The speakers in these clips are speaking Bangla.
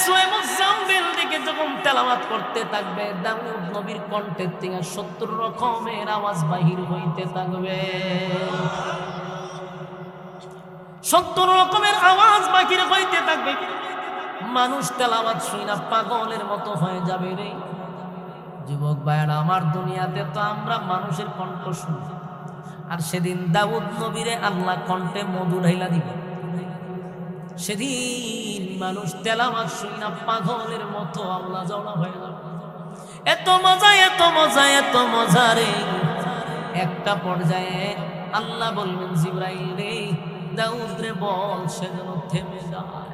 সূরা মুজাম্মিল দিকে যখন তেলাওয়াত করতে থাকবে, দাউদ নবীর কণ্ঠের থেকে 70 রকমের আওয়াজ বাহির হইতে থাকবে। 70 রকমের আওয়াজ বাহির হইতে থাকবে। মানুষ তেলাওয়াত শুনে পাগলের মতো হয়ে যাবে রে। যুবক ভাইরা আমার, দুনিয়াতে তো আমরা মানুষের কণ্ঠ শুনি, আর সেদিন দাউদ নবীরে আল্লাহ কণ্ঠে মধু ঢাইলা দিবে। সেদিন মানুষ তেলাওয়াত শুনে পাগলের মতো আল্লাহ জড়া হয়ে যাবে। এত মজা, এত মজা, এত মজা রে। একটা পর্যায়ে আল্লাহ বলবেন, জিবরাইল রে, দাউদ রে বল সে যেন থেমে যায়।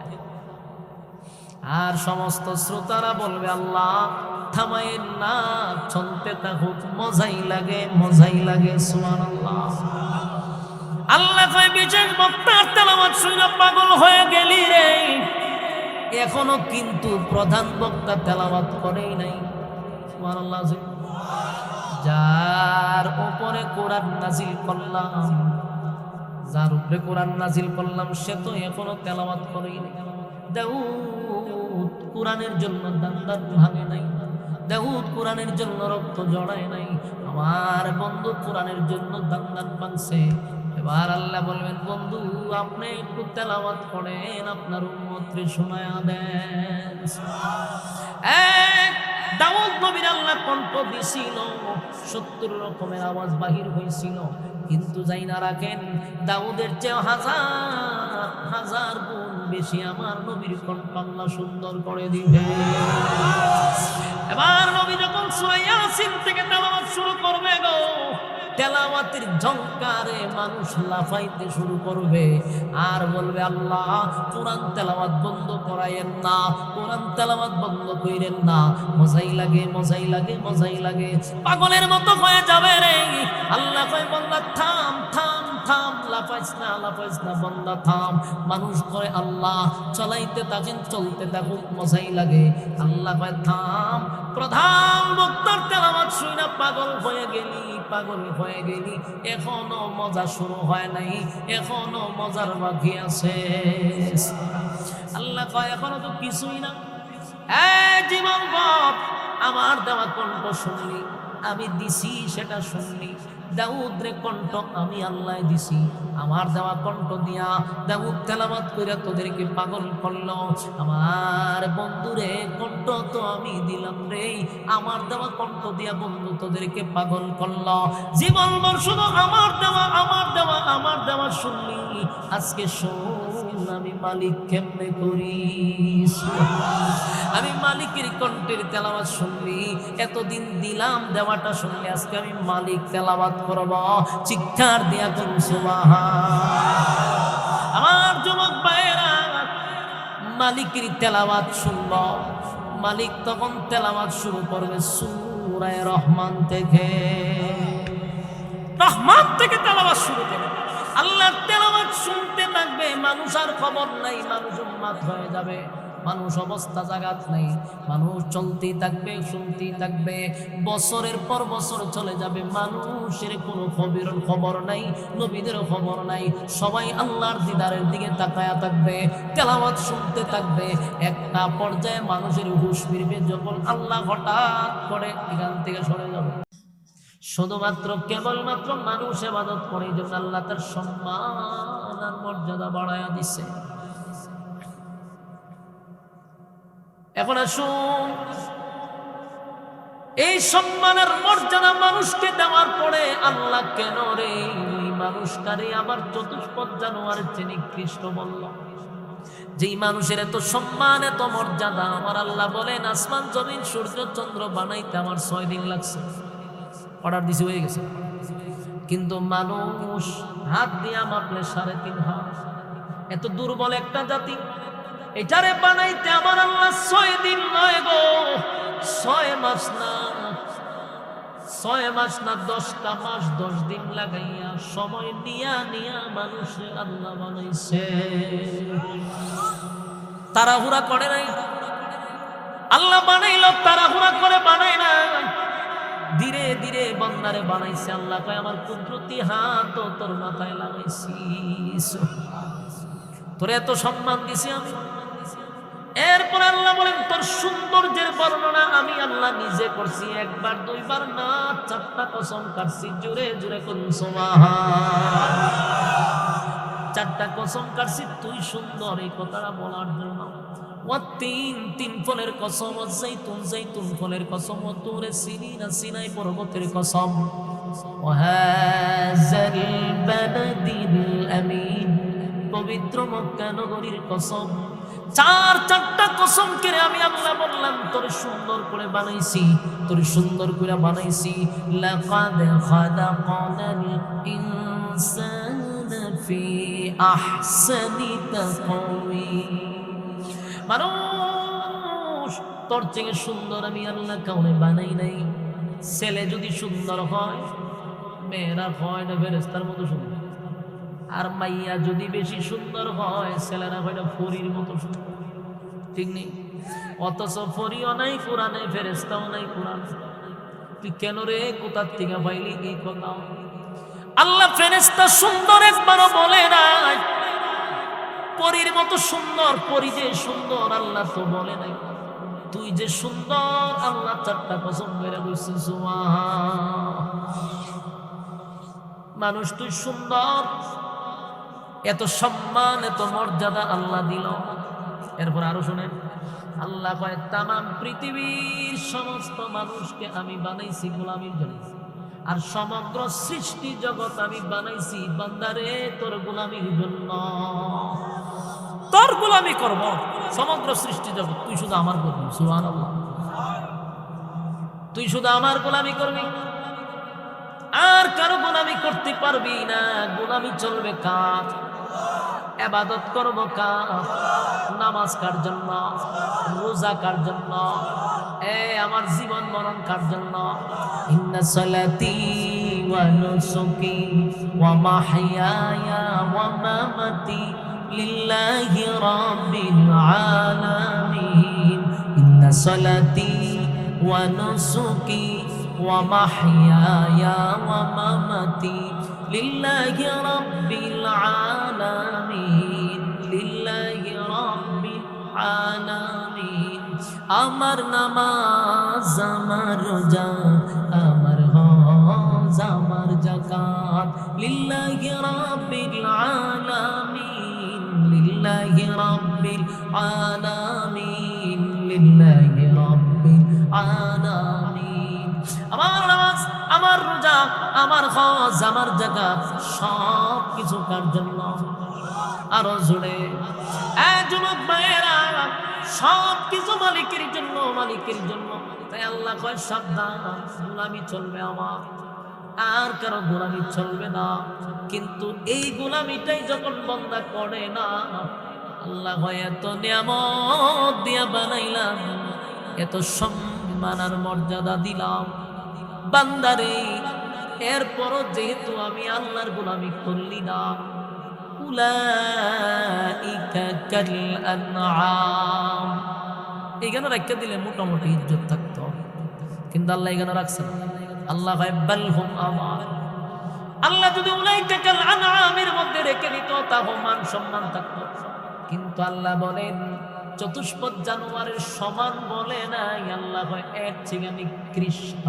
আর সমস্ত শ্রোতারা বলবে, আল্লাহ থামায়েন না, চলতে থাকুক, মজাই লাগে, মজাই লাগে। সুবহানাল্লাহ। আল্লাহ কয়, বিশেষ বক্তার তেলাওয়াত শুনে পাগল হয়ে গেলি রে, এখনো কিন্তু প্রধান বক্তা তেলাওয়াত করেই নাই। সুবহানাল্লাহ। যার উপরে কোরআন নাজিল করলাম, যার উপরে কোরআন নাজিল করলাম, সে তো এখনো তেলাওয়াত করেই নাই। দাউদ কোরআনের জন্য দাঁত ভাঙে নাই, দাউদ কোরআনের জন্য রক্ত জড়ায় নাই, আমার বন্ধু কোরআনের জন্য দাঁত ভাঙছে। এবার আল্লাহ বলবেন, বন্ধু আপনি একটু তেলাওয়াত করেন, আপনার উম্মতকে শোনায়া দেন। দাউদ নবীর আল্লাহ কণ্ঠ দিছিল, 70 রকমের আওয়াজ বাহির হয়েছিল। কিন্তু যাই না রাখেন, দাউদের চেয়ে হাজার হাজার গুণ বেশি আমার নবীর কণ্ঠ আল্লাহ সুন্দর করে দিবে। এবার নবী যখন সূরা ইয়াসিন থেকে তেলাওয়াত শুরু করবে গো, তেলাওয়াতের ঝংকারে মানুষ লাফাইতে শুরু করবে আর বলবে, আল্লাহ কোরআন তেলাওয়াত বন্ধ করায়েন না, কোরআন তেলাওয়াত বন্ধ কইরেন না, মজাই লাগে, মজাই লাগে, মজাই লাগে। পাগলের মতো হয়ে যাবে রে। আল্লাহ কয়, বান্দা থাম থাম থাম, লাফাইস না, লাফাইস না, বান্দা থাম। মানুষ কয়, আল্লাহ চলাইতে থাকেন, চলতে থাকুক, মজাই লাগে। আল্লাহ কয়, থাম। প্রধান বক্তার তেলাওয়াত শুনে পাগল হয়ে গেলি, পাগল হয়ে গেলি, এখনো মজা শুরু হয় নাই, এখনো মজার বাকি আছে। আল্লাহ কয়, এখনো তো কিছুই না। জীবন বদ, আমার দেওয়া কণ্ঠ শুনলি, আমি দিছি সেটা শুনলি। দাউদ রে কণ্ঠ আমি আল্লাহ দিছি, আমার দেওয়া কণ্ঠ দিয়া দাউদ তেলাওয়াত কইরা তোদেরকে পাগল করলো। আমার বন্ধুরে কণ্ঠ তো আমি দিলাম রে, আমার দেওয়া কণ্ঠ দিয়া বন্ধু তোদেরকে পাগল করলো। জীবন ভর শুধু আমার দেওয়া, আমার দেওয়া, আমার দেওয়া শুনলি, আজকে শোন আমি মালিক কেমনে করি। আমি মালিকের কণ্ঠের তেলাওয়াত শুনলি, এতদিন দিলাম দেওয়াটা শুনলি, আজকে আমি মালিক তেলাওয়াত করব। চিৎকার দিয়া করুন সুবহান। আমার যুবক ভাইয়েরা, মালিকের তেলাওয়াত শুনব। মালিক তখন তেলাওয়াত শুরু করবে সূরা রহমান থেকে। রহমান থেকে তেলাওয়াত শুরু করবে। আল্লাহর তেলাওয়াত শুনতে থাকবে, মানুষ আর খবর নাই, মানুষ উন্মাদ হয়ে যাবে, মানুষ অবস্থা জাগাত নাই, মানুষ চলতেই থাকবে, শুনতেই থাকবে। বছরের পর বছর চলে যাবে, মানুষের কোনো খবর নাই, নবীদের খবর নাই। সবাই আল্লাহর দিদারের দিকে তাকায়া থাকবে, তেলাওয়াত শুনতে থাকবে। একটা পর্যায়ে মানুষের হুঁশ ফিরবে, যখন আল্লাহ হঠাৎ করে এখান থেকে সরে যাবে। শুধুমাত্র কেবলমাত্র মানুষ ইবাদত করে, এই জন্য আল্লাহ তার সম্মান আর মর্যাদা বাড়ায়া দিছে। এখন আসুন, এই সম্মানের মর্যাদা মানুষকে দেওয়ার পরে আল্লাহ কেন রে ওই মানুষটারে আবার চতুষ্পদ জানোয়ারের চেয়ে নিকৃষ্ট বলল? যেই মানুষের এত সম্মান, এত মর্যাদা, আমার আল্লাহ বলেন আসমান জমিন সূর্য চন্দ্র বানাইতে আমার 6 দিন লাগছে, অর্ডার দিছে, হয়ে গেছে। কিন্তু মানুষ হাত দিয়া মাপলে 3.5 হাত। এত দুর্বল একটা জাতি, এটারে বানাইতে আমার আল্লাহ 6 দিন নয় গো, 6 মাস না, 6 মাস না, 10টা মাস 10 দিন লাগাইয়া সময় নিয়া নিয়া মানুষের আল্লাহ বানাইছে। তাড়াহুড়া করে নাই আল্লাহ, বানাইল তাড়াহুড়া করে বানাই না, ধীরে ধীরে বান্দারে বানাইছে। আল্লাহ কয়, আমার কুদরতি হাত তোর মাথায় লাগাইছি, তোরে এত সম্মান দিছি আমি। এরপর বলেন তোর সৌন্দর্যের বর্ণনা আমি আল্লাহ নিজে করছি, একবার দুইবার না, 4টা কসম কাটছি। জোরে জোরে কোন সুবহান। 4টা কসম কাটছি তুই সুন্দর এই কথাটা বলার জন্য। তিন ফলের কসম, জাইতুন ফলের কসম, তুরে সিনিনা সিনাই পর্বতের কসম, ওয়াহাযাল বালাদিল আমিন পবিত্র মক্কা নগরীর কসম। 4টা কসম করে আমি আল্লাহ বললাম তোর সুন্দর করে বানাইছি, তোর সুন্দর করে বানাইছি। লাকাদ খালাকানাল ইনসানা ফি আহসানি তাকওয়িম। মানুষ তোর থেকে সুন্দর আমি আল্লাহ কাউকে বানাই নাই। ছেলে যদি সুন্দর হয়, মেয়েরা হয় না ফেরেশতার মতো সুন্দর, আর মাইয়া যদি বেশি সুন্দর হয়, ছেলেরা হয় না ফরির মতো সুন্দর। ঠিক নেই? অথচ ফরিও নাই কোরআনে, ফেরেশতাও নাই কোরআনে। তুই কেন রে কোথার থেকে পাইলি এই কথা? আল্লাহ ফেরেশতা সুন্দর একবারও বলে নাই, পরীর মতো সুন্দর, পরী যে সুন্দর আল্লাহ তো বলে নাই। তুই যে সুন্দর আল্লাহ 4টা কসম মেরে বলছিস। সুবহান। মানুষ তুই সুন্দর, এত সম্মান এত মর্যাদা আল্লাহ দিল। এরপর আরো শুনেন, আল্লাহ কয় তামাম পৃথিবীর সমস্ত মানুষকে আমি বানাইছি গোলামীর জন্য, আর সমগ্র সৃষ্টি জগৎ আমি বানাইছি বান্দারে তোর গোলামীর জন্য। তোর গোলামি করব সমগ্র সৃষ্টি জগৎ, তুই শুধু আমার করবি। সুবহানাল্লাহ। তুই শুধু আমার গোলামি করবি, আর কারো গোলামি করতে পারবি না। গোলামি চলবে কার? ইবাদত করব কার? নামাজ কার জন্য? রোজা কার জন্য? আমার জীবন মরণ কার জন্য? ইন্না সালাতি ওয়া নুসুকি ওয়া মাহইয়ায়া ওয়া মামাতি লিল্লাহি রাব্বিল আলামিন। ইন্না সালাতি ওয়া নুসুকি ওয়া মাহইয়ায়া ওয়া মামাতি লিল্লাহি রাব্বিল আলামিন। লিল্লাহি রাব্বিল আলামিন। আমার নামাজ, আমার রোজা, আমার হজ, আমার যাকাত লিল্লাহি রাব্বিল আলামিন। লিল্লাহি রাব্বিল আলামিন। লিল্লাহি রাব্বিল আলামিন। আমার নামাজ, আমার রোজা, আমার হজ, আমার যাকাত সব কিছু কার জন্য? আরো জোরে যুবক ভাইয়েরা, সব কিছু মালিকের জন্য, মালিকের জন্য। তাই আল্লাহ কয় সাবধান, গোলামি চলবে আমার, আর কারো গোলামি চলবে না। কিন্তু এই গোলামিটাই যখন বান্দা করে না, আল্লাহ কয় এত নিয়ামত দিয়া বানাইলাম, এত সম্মান আর মর্যাদা দিলাম বান্দারে, এরপরও যেহেতু আমি আল্লাহর গোলামি করলি না, উলাইকা কাল আনআম। এখানে রাখতে দিলে মোটামুটি ইজ্জত থাকতো, কিন্তু আল্লাহ এখানে রাখছে না। আল্লাহ ভাই বাল হুম আমান। আল্লাহ যদি উলাইকা কাল আনআমের মধ্যে রেখে দিত, তাহলে মান সম্মান থাকতো। কিন্তু আল্লাহ বলেন চতুষ্পদ জানোয়ারের সমান বলে নাই, আল্লাহ ভাই এর থেকে নিকৃষ্ট।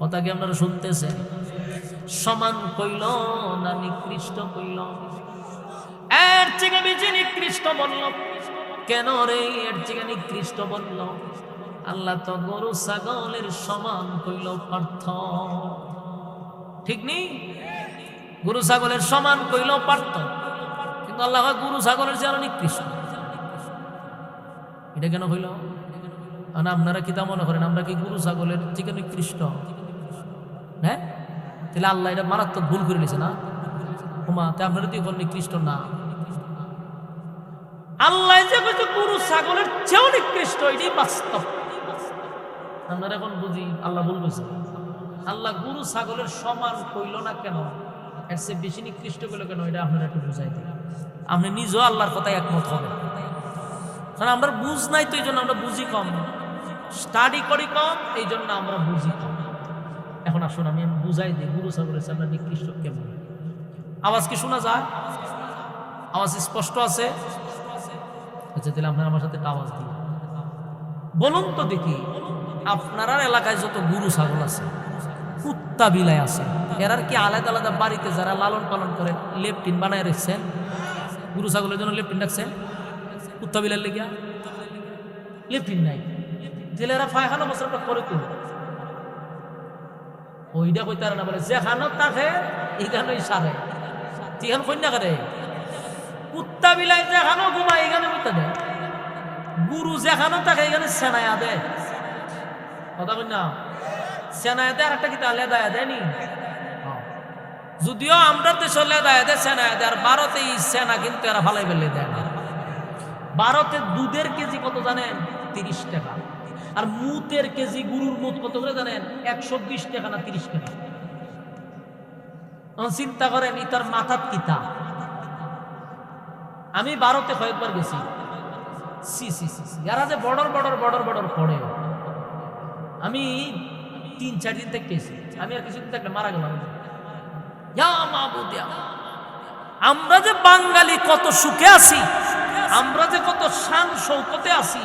কথা কি আপনারা শুনতেছেন? সমান কইল না নিকৃষ্ট কইল? এর থেকে বেশি নিকৃষ্ট বলল কেন রে? এর থেকে নিকৃষ্ট বলল? আল্লাহ তো গরু ছাগলের সমান কইল পার্থ। ঠিক নেই? গরু ছাগলের সমান কইল পার্থ, কিন্তু আল্লাহ গরু ছাগলের চেয়ে নিকৃষ্ট। এটা কেন হইল? আপনারা কি তা মনে করেন আমরা কি গরু ছাগলের থেকে নিকৃষ্ট? হ্যাঁ, তাহলে আল্লাহ এটা মারাত্মক ভুল করে নিয়েছে না? ওমা, তা আপনারা তো নিকৃষ্ট না। আল্লাহ যে গরু ছাগলের চেয়েও নিকৃষ্ট, এটাই বাস্তব। আপনারা এখন বুঝি আল্লাহ ভুল বলছে। আল্লাহ গরু ছাগলের সমান কইল না কেন, এর চেয়ে বেশি নিকৃষ্ট কইল কেন, এটা আপনারা একটু বুঝাই দিন। আপনি নিজেও আল্লাহর কথায় একমত হবেন। কারণ আমরা বুঝ নাই তো, এই জন্য আমরা বুঝি কম, স্টাডি করি কম, এই জন্য আমরা বুঝি কম। এখন আসুন আমি বুঝাই দিই গরু ছাগলের চেয়ে আমরা নিকৃষ্ট কেমন। আওয়াজ কি শোনা যায়? আওয়াজ স্পষ্ট আছে? আচ্ছা, তাহলে আপনার আমার সাথে আওয়াজ দিন। বলুন তো দেখি, আপনার এলাকায় যত গরু ছাগল আছে, কুত্তা বিলাই আছে, এরার কি আলাদা আলাদা বাড়িতে যারা লালন পালন করে লেপটিন বানায় রেখেছেন? গরু ছাগলের জন্য লেপটিন রাখছেন? কুত্তা বিলাই লেগিয়া লেপটিন নাই, জেলেরা পায়খানা বছরটা করে তো ওইটা কইতে না, বলে যেখানে থাকে এখানেই সারে, যেখানে কন্যা করে কুত্তা বিলাই যেখানে ঘুমায় এখানে কুত্তা দেয়, গুরু যেখানে থাকে এখানে সেনায়া দেয়। কথা বল না, সেনায়া দেয় আর একটা কি তাহলে দায়া দেয়নি? যদিও আমরা দেশে লেদায়া দেয় সেনায়া দেয়, আর ভারতে এই সেনা কিন্তু এরা ভালাই বেলে দেয় না। ভারতে দুধের কেজি কত জানেন? 30 টাকা। আর মুতের কেজি, গরুর মুত কত করে জানেন? 120 টাকা না 30 টাকা। চিন্তা করেন ইতার মাথাত কিতা। আমি ভারতে কয়েকবার গেছি, যারা যে বর্ডার পড়ে, আমি 3-4 দিন থেকে গেছি, আমি আর কিছুদিন থাকলে মারা গেলাম। আমরা যে বাঙালি কত সুখে আছি, আমরা যে কত শান শৌকতে আছি,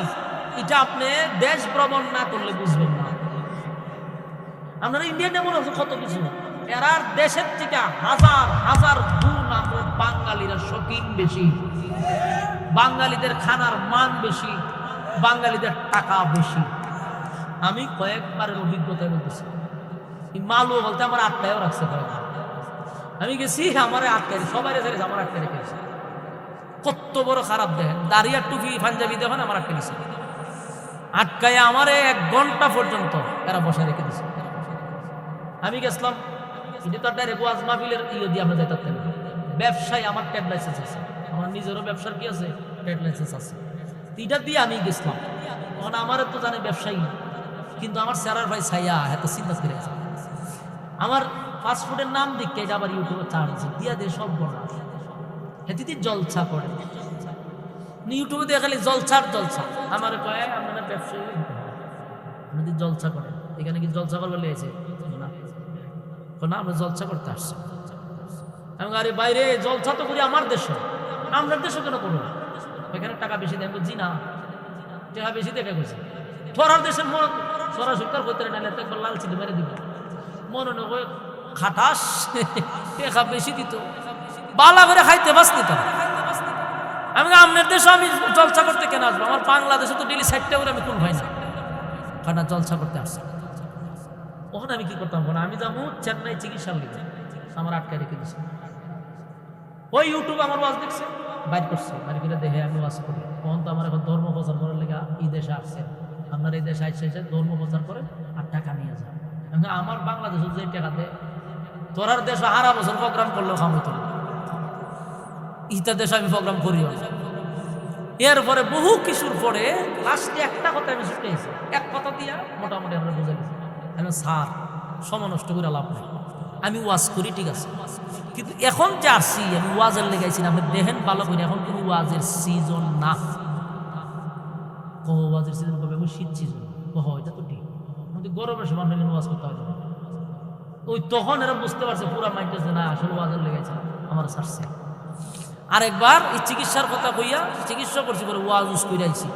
এটা আপনি দেশ ভ্রমণ না করলে বুঝবেন না। আপনারা ইন্ডিয়ান এমন আছে কত কিছু, এরার দেশের থেকে হাজার হাজার গুণ আমরা বাঙালিরা শৌখিন বেশি, বাঙালিদের খানার মান বেশি, বাঙালিদের টাকা বেশি। আমি কয়েকবারের অভিজ্ঞতা বলতেছি, মালু বলতে আমার আটকায়ও রাখছে কয়েকবার। আমি গেছি, আমার আটকাই, সবাই রেখেছে, আমার আটকে রেখেছে। কত বড় খারাপ দেখেন, দাঁড়িয়ে টুপি পাঞ্জাবি দেখেন, আমার আটকে দিছে, আটকায় আমার 1 ঘন্টা পর্যন্ত এরা বসা রেখে দিছে। আমি গেছিলাম, এটা তো ডাইরেক্ট ওয়াজ মাহফিলের দিয়ে আমরা যাইতে পারতেন। ব্যবসায় আমার ট্রেড লাইসেন্স আছে, আমার নিজেরও ব্যবসার কি আছে, ট্রেড লাইসেন্স আছে, এটা দিয়ে আমি গেছিলাম। তখন আমার তো জানে ব্যবসায়ী, কিন্তু আমার স্যারার ভাই ছাইয়া এত চিন্তা করে আমার ফাস্টফুডের নাম দেখে এটা আবার ইউটিউবে চাড়ছে, দিয়া দিয়ে সব বড় হেতিতে জলছা করে, ইউটিউবে দিয়ে খালি জলছা আমার কয়ে আপনারা ব্যবসায়ী আমাদের জলসা করে, এখানে কি জলসা করবে লেগেছে না, আমরা জলসা করতে আসছি। আমি আরে বাইরে জলসা তো করি আমার দেশে, আমরা দেশে কেন করবো? এখানে টাকা বেশি দেয়, জি না টাকা বেশি দেখে গেছে, তোরার দেশের মন সরাসরি করতে না, একবার লাল চিঠি মেরে দিবে, মনে নয় খাটাস টাকা বেশি দিত, বালা করে খাইতে পারছি তো। আমি আপনার দেশে আমি জলসা করতে কেন আসবো? আমার বাংলাদেশে তো ডেলি 60টা করে আমি কোন ভাই না খানা জলসা করতে আসছি। ওখানে আমি কি করতাম? আমি যাবো চেন্নাই চিকিৎসার লিখে, আমার আটকে রেখে দিচ্ছে। ওই ইউটিউব আমার ওয়াজ দেখছে, বাইর করছে, বাইর করে দেখে আমি ওয়াজ করি। তখন তো আমার এখন ধর্ম প্রচার করার লেগে এই দেশে আসছে, আপনার এই দেশে এসে ধর্ম প্রচার করে আর টাকা নিয়ে যায়। আমার বাংলাদেশে যে টাকা দেয়, তোরার দেশে 12 বছর প্রোগ্রাম করলেও খামতো না, ইতার দেশে আমি প্রোগ্রাম করিও না। এরপরে বহু কিছুর পরে লাস্টে একটা কথা আমি শুনেছি, এক কথা দিয়া মোটামুটি আমরা বুঝে গেছি, স্যার সময় নষ্ট করে লাভ নেই, আমি ওয়াজ করি ঠিক আছে, কিন্তু এখন যে আসছি আমি ওয়াজের লেগাইছি না, আপনি দেখেন ভালো করে, এখন কোনো ওয়াজের সিজন না। ওয়াজের সিজন কবে? এখন শীত সিজন। এটা তো ঠিক, আমাদের গরমের সময় আপনাকে ওয়াজ করতে হয় না। ওই তখন এরা বুঝতে পারছে পুরা মাইন্ড না, আসলে ওয়াজের লেগেছে আমার ছাড়ছে। আরেকবার এই চিকিৎসার কথা কইয়া চিকিৎসা করছি, করে ওয়াজ উস করে আইছি।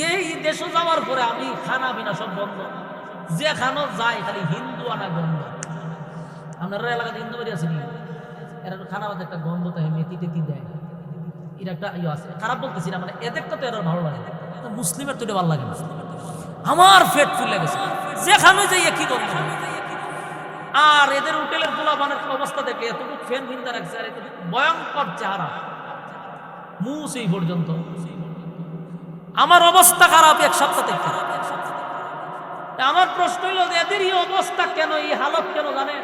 এই দেশে যাওয়ার পরে আমি খানা বিনা সব বন্ধ, যেখানে যাই খালি হিন্দু আনা গন্ধ। আপনারা এলাকাতে হিন্দু বাড়ি আছে নি? এরা খানা বাদে একটা গন্ধ তাই মেথি টেতি দেয়, এটা একটা ইয়ে আছে। খারাপ বলতেছি না, মানে এদেরটা তো এরা ভালো লাগে, মুসলিমের তো এটা ভালো লাগে না। আমার পেট ফুলে গেছে, যেখানে যাই একই গন্ধ। আর এদের হোটেলের পোলাপানের অবস্থা দেখে এতটুকু ফ্যান ভিন্দা রাখছে, আর এতটুকু ভয়ঙ্কর চেহারা, মুখ এই পর্যন্ত। আমার অবস্থা খারাপ 1 সপ্তাহ থেকে। আমার প্রশ্ন হইল এদের এই অবস্থা কেন, এই হালত কেন জানেন?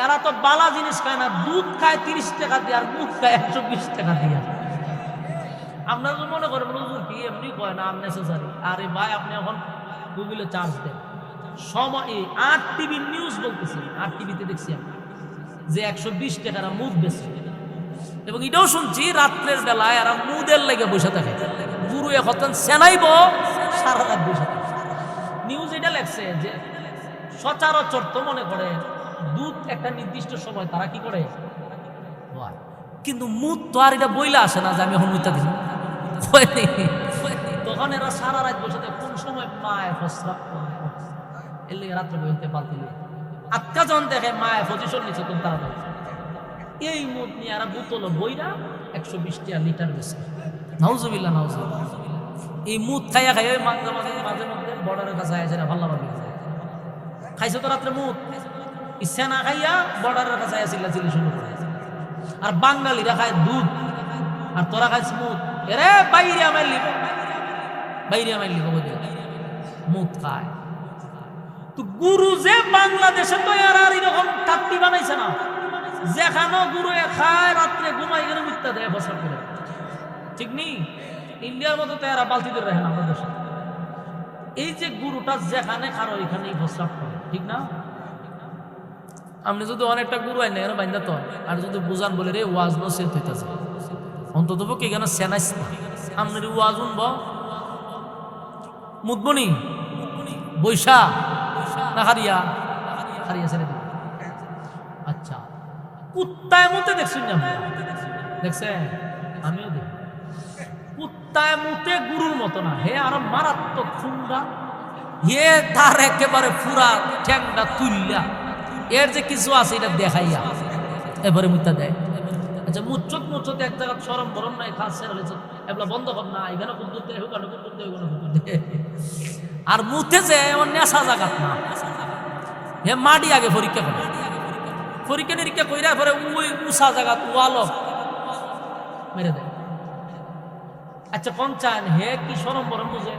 এরা তো বালা জিনিস খায় না, দুধ খায় 30 টাকা দিয়ে, আর মুখ খায় 120 টাকা দিয়ে। আপনারা তো মনে করেন হুজুর কি এমনি কয় না আননেসেসারি। আরে ভাই, আপনি এখন গুগলে চার্জ দেন, সময় 8 টিভি নিউজ বলতেছি, 8 টিভিতে দেখছি আমি যে 120 টাকার মুদ বেশি। এবং এটাও শুনছি রাত্রের বেলায় এরা মুদের লেগে বসে থাকে, গুরু এখন সেনাইব সারা রাত বসে থাকে। নিউজ এটা লেখছে যে সচরাচর তো মনে করে দুধ একটা নির্দিষ্ট সময় তারা কি করে, কিন্তু মুদ তো আর এটা বইলা আসে না যে আমি এখন মুইতা দিন, হয়নি। তখন এরা সারা রাত বসে থাকে কোন সময় মায়ের প্রস্রাব করে, এর লিগে রাত্রে বলতে পাল্টি আটকা জন দেখে মায়ের পজিশন নিচ্ছে কোন তারা এই মুদ নিয়ে এরা বোতল বইরা 120 টাকা লিটার বেশি। নাউজুবিল্লাহ নাউজুবিল্লাহ। এই মুদ খাইয়া খাইয়া মাঝে মাঝে মাঝে মধ্যে বর্ডারের কাছে আয় ভালো লাগে খাইছে তো রাত্রে মুদ ইচ্ছা না খাইয়া বর্ডারের কাছে চিল্লা চিল্লি শুরু করে। আর বাঙালিরা খায় দুধ আর তোরা খাইছ মুদ, এরে বাইরে আমার লিব বাইরে আমার লিব মুদ খায়। তো গুরু যে বাংলাদেশে তো এরা এরকম টাট্টি বানাইছে না, যেখানে গুরু খায় রাত্রে ঘুমাই গেলে মিথ্যা দেয় বছর করে, ঠিক নেই? ইন্ডিয়ার মতো তো এরা বালতিতে রাখে না আমাদের দেশে। এই যে গুরুটা যেখানে খারো ওইখানেই প্রস্রাব করে, ঠিক না? আপনি যদি অনেকটা গুরু আইন এখানে বাইন্দা তো, আর যদি বুঝান বলে রে ওয়াজ নসিহত হইতাছে অন্তত পক্ষে এখানে সেনাইস না আপনার ওয়াজ শুনব মুদবনি বৈশা না হারিয়া হারিয়া ছেড়ে দিব। আচ্ছা কুত্তায় মুতে দেখছেন না? দেখছেন? আমিও দেখি। কুত্তায় মুতে গুরুর মতো না, হে আরো মারাত্মক ফুন্ডা, হে তার একেবারে পুরা ঠ্যাংটা তুললা, এর যে কিছু আছে এটা দেখাইয়া এবারে মুত্তা দেয়। আচ্ছা মুচ্চত মুচ্চত এক জায়গা সরম বরম নাই, খাস ছেড়ে এগুলা বন্ধ কর না, এখানে কুদ্দুর দেয় ওখানে কুদ্দুর দেয় ওখানে কুদ্দুর দেয়। আর মুতে যে এমন নেশা জাগাত না, হে মাটি আগে পরীক্ষা করে, পরীক্ষা নিরীক্ষা কইরা পরে ওই উষা জাগাত ওয়াল মেরে দেয়। আচ্ছা পঞ্চায়ন হে কি সরম বরম বুঝে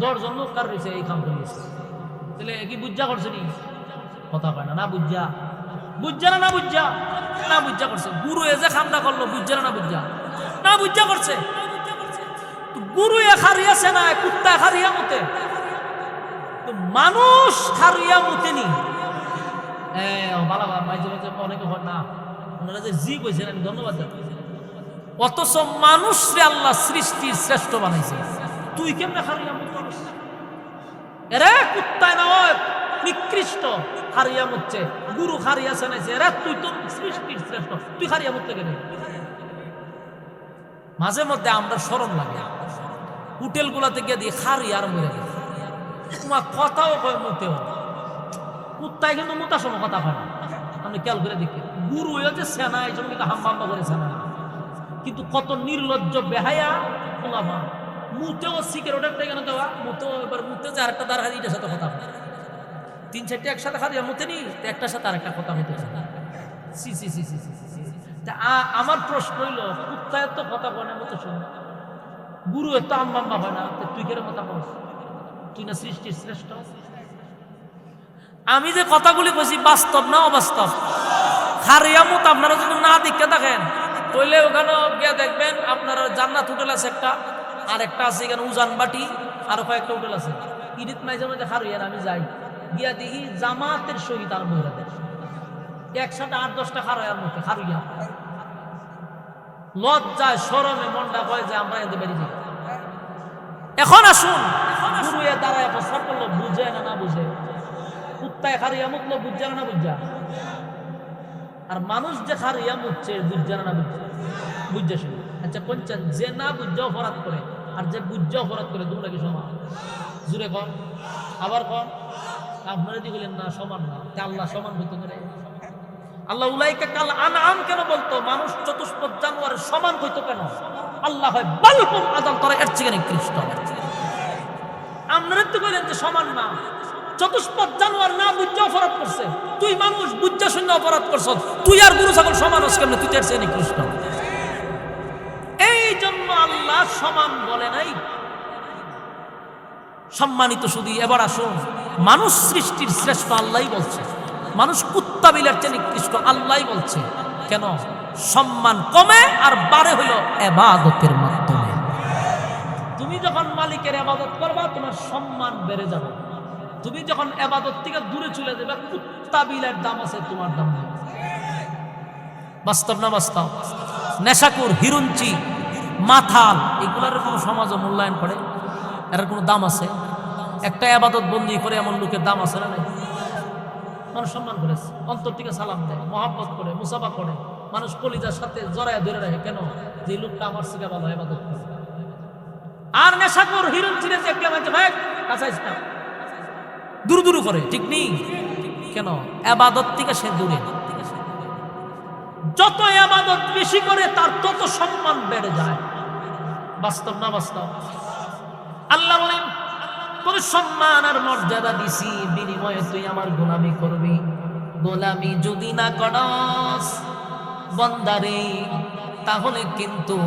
10 জন লোক কার রয়েছে এই কাম করিয়েছে, তাহলে কি বুঝা করছে নি? কথা কয় না, না বুঝা বুঝা না, না বুঝা না বুঝা করছে। গুরু এ যে খামটা করলো বুঝা না, না বুঝা না বুঝা করছে। গুরু এ খারিয়াছে না, কুত্তা খারিয়া মতে, তো মানুষ খারিয়া মতে নি। ভালো মাঝে মাঝে অনেকে হয় না, ওনারা যে জি কইছেন আমি ধন্যবাদ জানাই। অথচ মানুষ রে আল্লাহ সৃষ্টির শ্রেষ্ঠ বানাইছে, তুই কেমনে খারিয়া মত মানুষ? এরে কুত্তায় না হয় নিকৃষ্ট খারিয়া মচ্ছে, গুরু খারিয়া চানাইছে, এরা তুই তো সৃষ্টির শ্রেষ্ঠ, তুই খারিয়া মতে গেলে। মাঝে মধ্যে আমরা শরম লাগে, হোটেল গুলাতে গিয়ে দিয়ে খারিয়ার মরে গেছে, তোমার কথাও কয় মতেও, কুত্তায় কিন্তু মোটার সময় কথা কয় না। আপনি খেয়াল করে দেখি গুরু যে সেনা এই জন্য কিন্তু হাম্বা করে সেনা, কিন্তু কত নির্লজ্জ বেহায়া ওলামা, মুতেও সিগারেটের টাকা দেওয়া, মুতেও এবার মুতে যে আরেকটা দাঁড়া এটার সাথে কথা বলে, 3-4টা একসাথে খারিয়া মুতে নি, একটার সাথে আরেকটা কথা হতে। C C C C C. আমার প্রশ্ন হইল কুত্তায় তো কথা বলে মতো শুন, গুরু এত আম্বাম্বা হয় না, তুই কেন কথা বলছ? তুই না সৃষ্টির শ্রেষ্ঠ? আমি যে কথাগুলি কইছি বাস্তব না অবাস্তব? খারিয়া মুত আপনারা যদি না দেখে থাকেন তাহলে ওখানে গিয়ে দেখবেন আপনার জান্নাত হোটেল আছে একটা, আর একটা আছে এখানে উজান বাটি, আরো কয়েকটা হোটেল আছে। ইরিত মাঝে মাঝে খারিয়ার আমি যাই, গিয়া দেখি জামাতের সহিত আর মহিলা দেয় একসাথে 8-10টা খারয়ার মধ্যে খারুইয়া, লজ্জায় শরমে মনটা কয় যে আমরা এতে বেরিয়ে যাই। এখন আসুন, গুরু এ দাঁড়ায় প্রস্তাব করলো, বুঝে না না বুঝে? কুত্তায় খারিয়া মুতলো, বুঝছে না না বুঝা? আর মানুষ যে খারিয়া মুতছে বুঝছে না না বুঝছে? বুঝছে শুনে। আচ্ছা পঞ্চান যে না বুঝা অপরাধ করে আর যে বুঝা অপরাধ করে তোমরা কি সমান? জুড়ে কন, আবার কন। আপনারা দিয়ে বললেন না সমান না, আল্লাহ সমান হইতে পারে? আল্লাহ উলাইকা কাল আনআম কেন বলতো? মানুষ চতুষ্পদ জানোয়ারের সমান হইতো কেন? আল্লাহ হয় বালহুম আযাল, তারা এর চেয়ে নিকৃষ্ট। আপনারা তো বললেন যে সমান না, চতুষ্পদ জানোয়ার না বুঝা অপরাধ করছে, তুই মানুষ বুঝা শূন্য অপরাধ করছ, তুই আর গরু ছাগল সমান হস কেন? তুই এর চেয়ে নিকৃষ্ট। এই জন্য আল্লাহ সমান বলে নাই, সম্মানিত। শুধু এবার আসুন, মানুষ সৃষ্টির শ্রেষ্ঠ আল্লাহই বলছে, মানুষ কুত্তা বিলার চেয়ে নিকৃষ্ট আল্লাহই বলছে। কেন? সম্মান কমে আর বাড়ে হইল ইবাদতের মাধ্যমে। তুমি যখন মালিকের ইবাদত করবা তোমার সম্মান বেড়ে যাবে, তুমি যখন ইবাদত থেকে দূরে চলে যাবে কুত্তা বিলার দাম আছে তোমার দাম নেই। বাস্তব না বাস্তব? নেশাকুর, হিরুঞ্চি, মাথাল, এগুলার কোনো সমাজ মূল্যায়ন করে? এর কোনো দাম আছে? একটা ইবাদত বন্দি করে এমন লোকের দাম আছে না? মানুষ সম্মান করে, অন্তর থেকে সালাম দেয়, মহাব্বত করে, মুসাফা করে, মানুষ কলিজার সাথে জড়ায় ধরে রাখে। কেন? যে লোকটা আমার সিগা ভালো ইবাদত করে। আর নেশাখোর হিরণ ছিঁড়ে দেখলে মানে ভাই কাছে আসতাম দূর দূর করে, ঠিক নেই কেন? ইবাদত থেকে সে দূরে। যত ইবাদত বেশি করে তার তত সম্মান বেড়ে যায়। বাস্তব না বাস্তব? আল্লাহ বলেন তোর সম্মান আর মর্যাদা দিছি, বিনিময়ে তুই আমার গোলামি করবি। গোলামি যদি না করস বান্দারে, তাহলে কিন্তু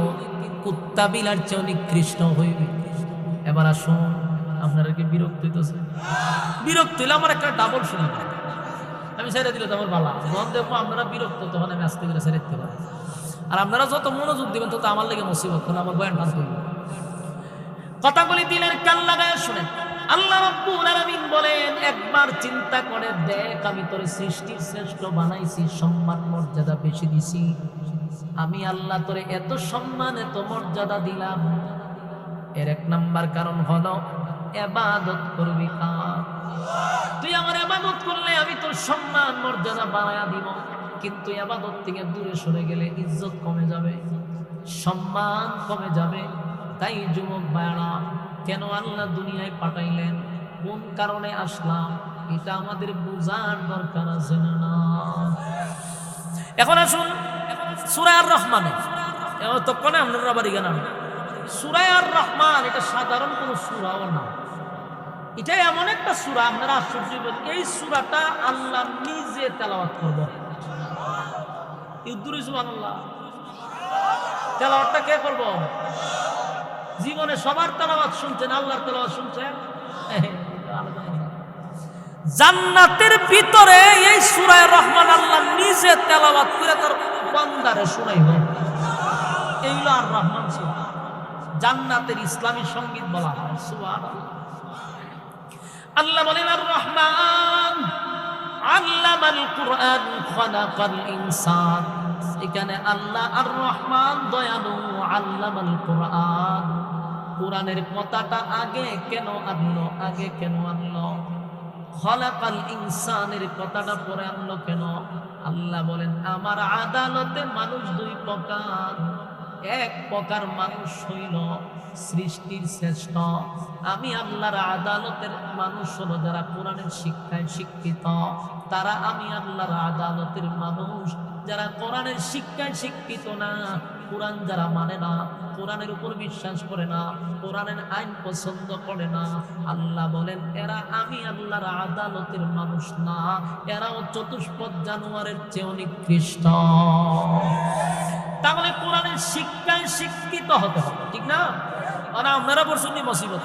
কুত্তা বিলার চেয়ে নিকৃষ্ট হইবে। এবার আসুন, আপনারা কি বিরক্ত হইতেছে? বিরক্ত হইলে আমার একটা ডাবল শুনে আমি ছেড়ে দিলে তো আমার ভালো। যখন দেখবো আপনারা বিরক্ত, তখন আমি আস্তে করে ছেড়ে দিতে পারি। আর আপনারা যত মনোযোগ দিবেন তত আমার লেগে মুসিবত, তাহলে আমার বয়ান টানতে হইবে। কথাগুলি দিলের কান লাগায় শুনেন। আল্লাহ রাব্বুল আলামিন বলেন, একবার চিন্তা করে দেখ, আমি তোর সৃষ্টির শ্রেষ্ঠ বানাইছি, সম্মান মর্যাদা বেশি দিছি। আমি আল্লাহ তোরে এত সম্মান এত মর্যাদা দিলাম, এর এক নাম্বার কারণ হলো ইবাদত করবি কার। তুই আমার ইবাদত করলে আমি তোর সম্মান মর্যাদা বাড়ায়া দিব, কিন্তু ইবাদত থেকে দূরে সরে গেলে ইজ্জত কমে যাবে, সম্মান কমে যাবে। তাই যুবক ভাইরা, কেন আল্লাহ দুনিয়ায় পাঠাইলেন, কোন কারণে আসলাম, এটা আমাদের বোঝার দরকার আছে না? এখন আসুন সূরা আর রহমানে, তখন আপনারা বাড়ি গেলাম। সূরা আর রহমান এটা সাধারণ কোনো সূরাও না, এটা এমন একটা সূরা আপনারা আশ্চর্য হবেন। এই সূরাটা আল্লাহ নিজে তেলাওয়াত করব। ইউদুরি সুবহানাল্লাহ, তেলাওয়াতটা কে করব? জীবনে সবার তেলাওয়াত শুনছেন, আল্লাহর তেলাওয়াত শুনছেন? জান্নাতের ভিতরে এই সূরা রহমান আল্লাহ নিজে তেলাওয়াত করে তার বান্দারে শোনাইব। এইগুলো আর রহমান সূরা, জান্নাতের ইসলামী সঙ্গীত বলা হয়। সুবহানাল্লাহ। আল্লাহ বলেন আর রহমান আল্লামাল কুরআন খালাকাল ইনসান। এখানে আল্লাহ আর রহমান দয়ালু, আল্লামাল কুরআন, কোরআনের কথাটা আগে কেন আনলো? আগে কেন আনলো? খালাকাল ইনসানের কথাটা পরে আনলো কেন? আল্লাহ বলেন আমার আদালতে মানুষ দুই প্রকার। এক প্রকার মানুষ হইল সৃষ্টির শ্রেষ্ঠ। আমি আল্লাহর আদালতের মানুষ হলো যারা কোরআনের শিক্ষায় শিক্ষিত, তারা আমি আল্লাহর আদালতের মানুষ। যারা কোরআনের শিক্ষায় শিক্ষিত না, কোরআন যারা মানে না, কোরআনের উপর বিশ্বাস করে না, কোরআনের আইন পছন্দ করে না, আল্লাহ বলেন এরা আমি আল্লাহর আদালতের মানুষ না, এরাও চতুষ্পদ জানোয়ারের চেয়ে নিকৃষ্ট। তাহলে কোরআনের শিক্ষায় শিক্ষিত হতে হবে, ঠিক না? মানে আপনারা পড়ছেন নি মুসিবত,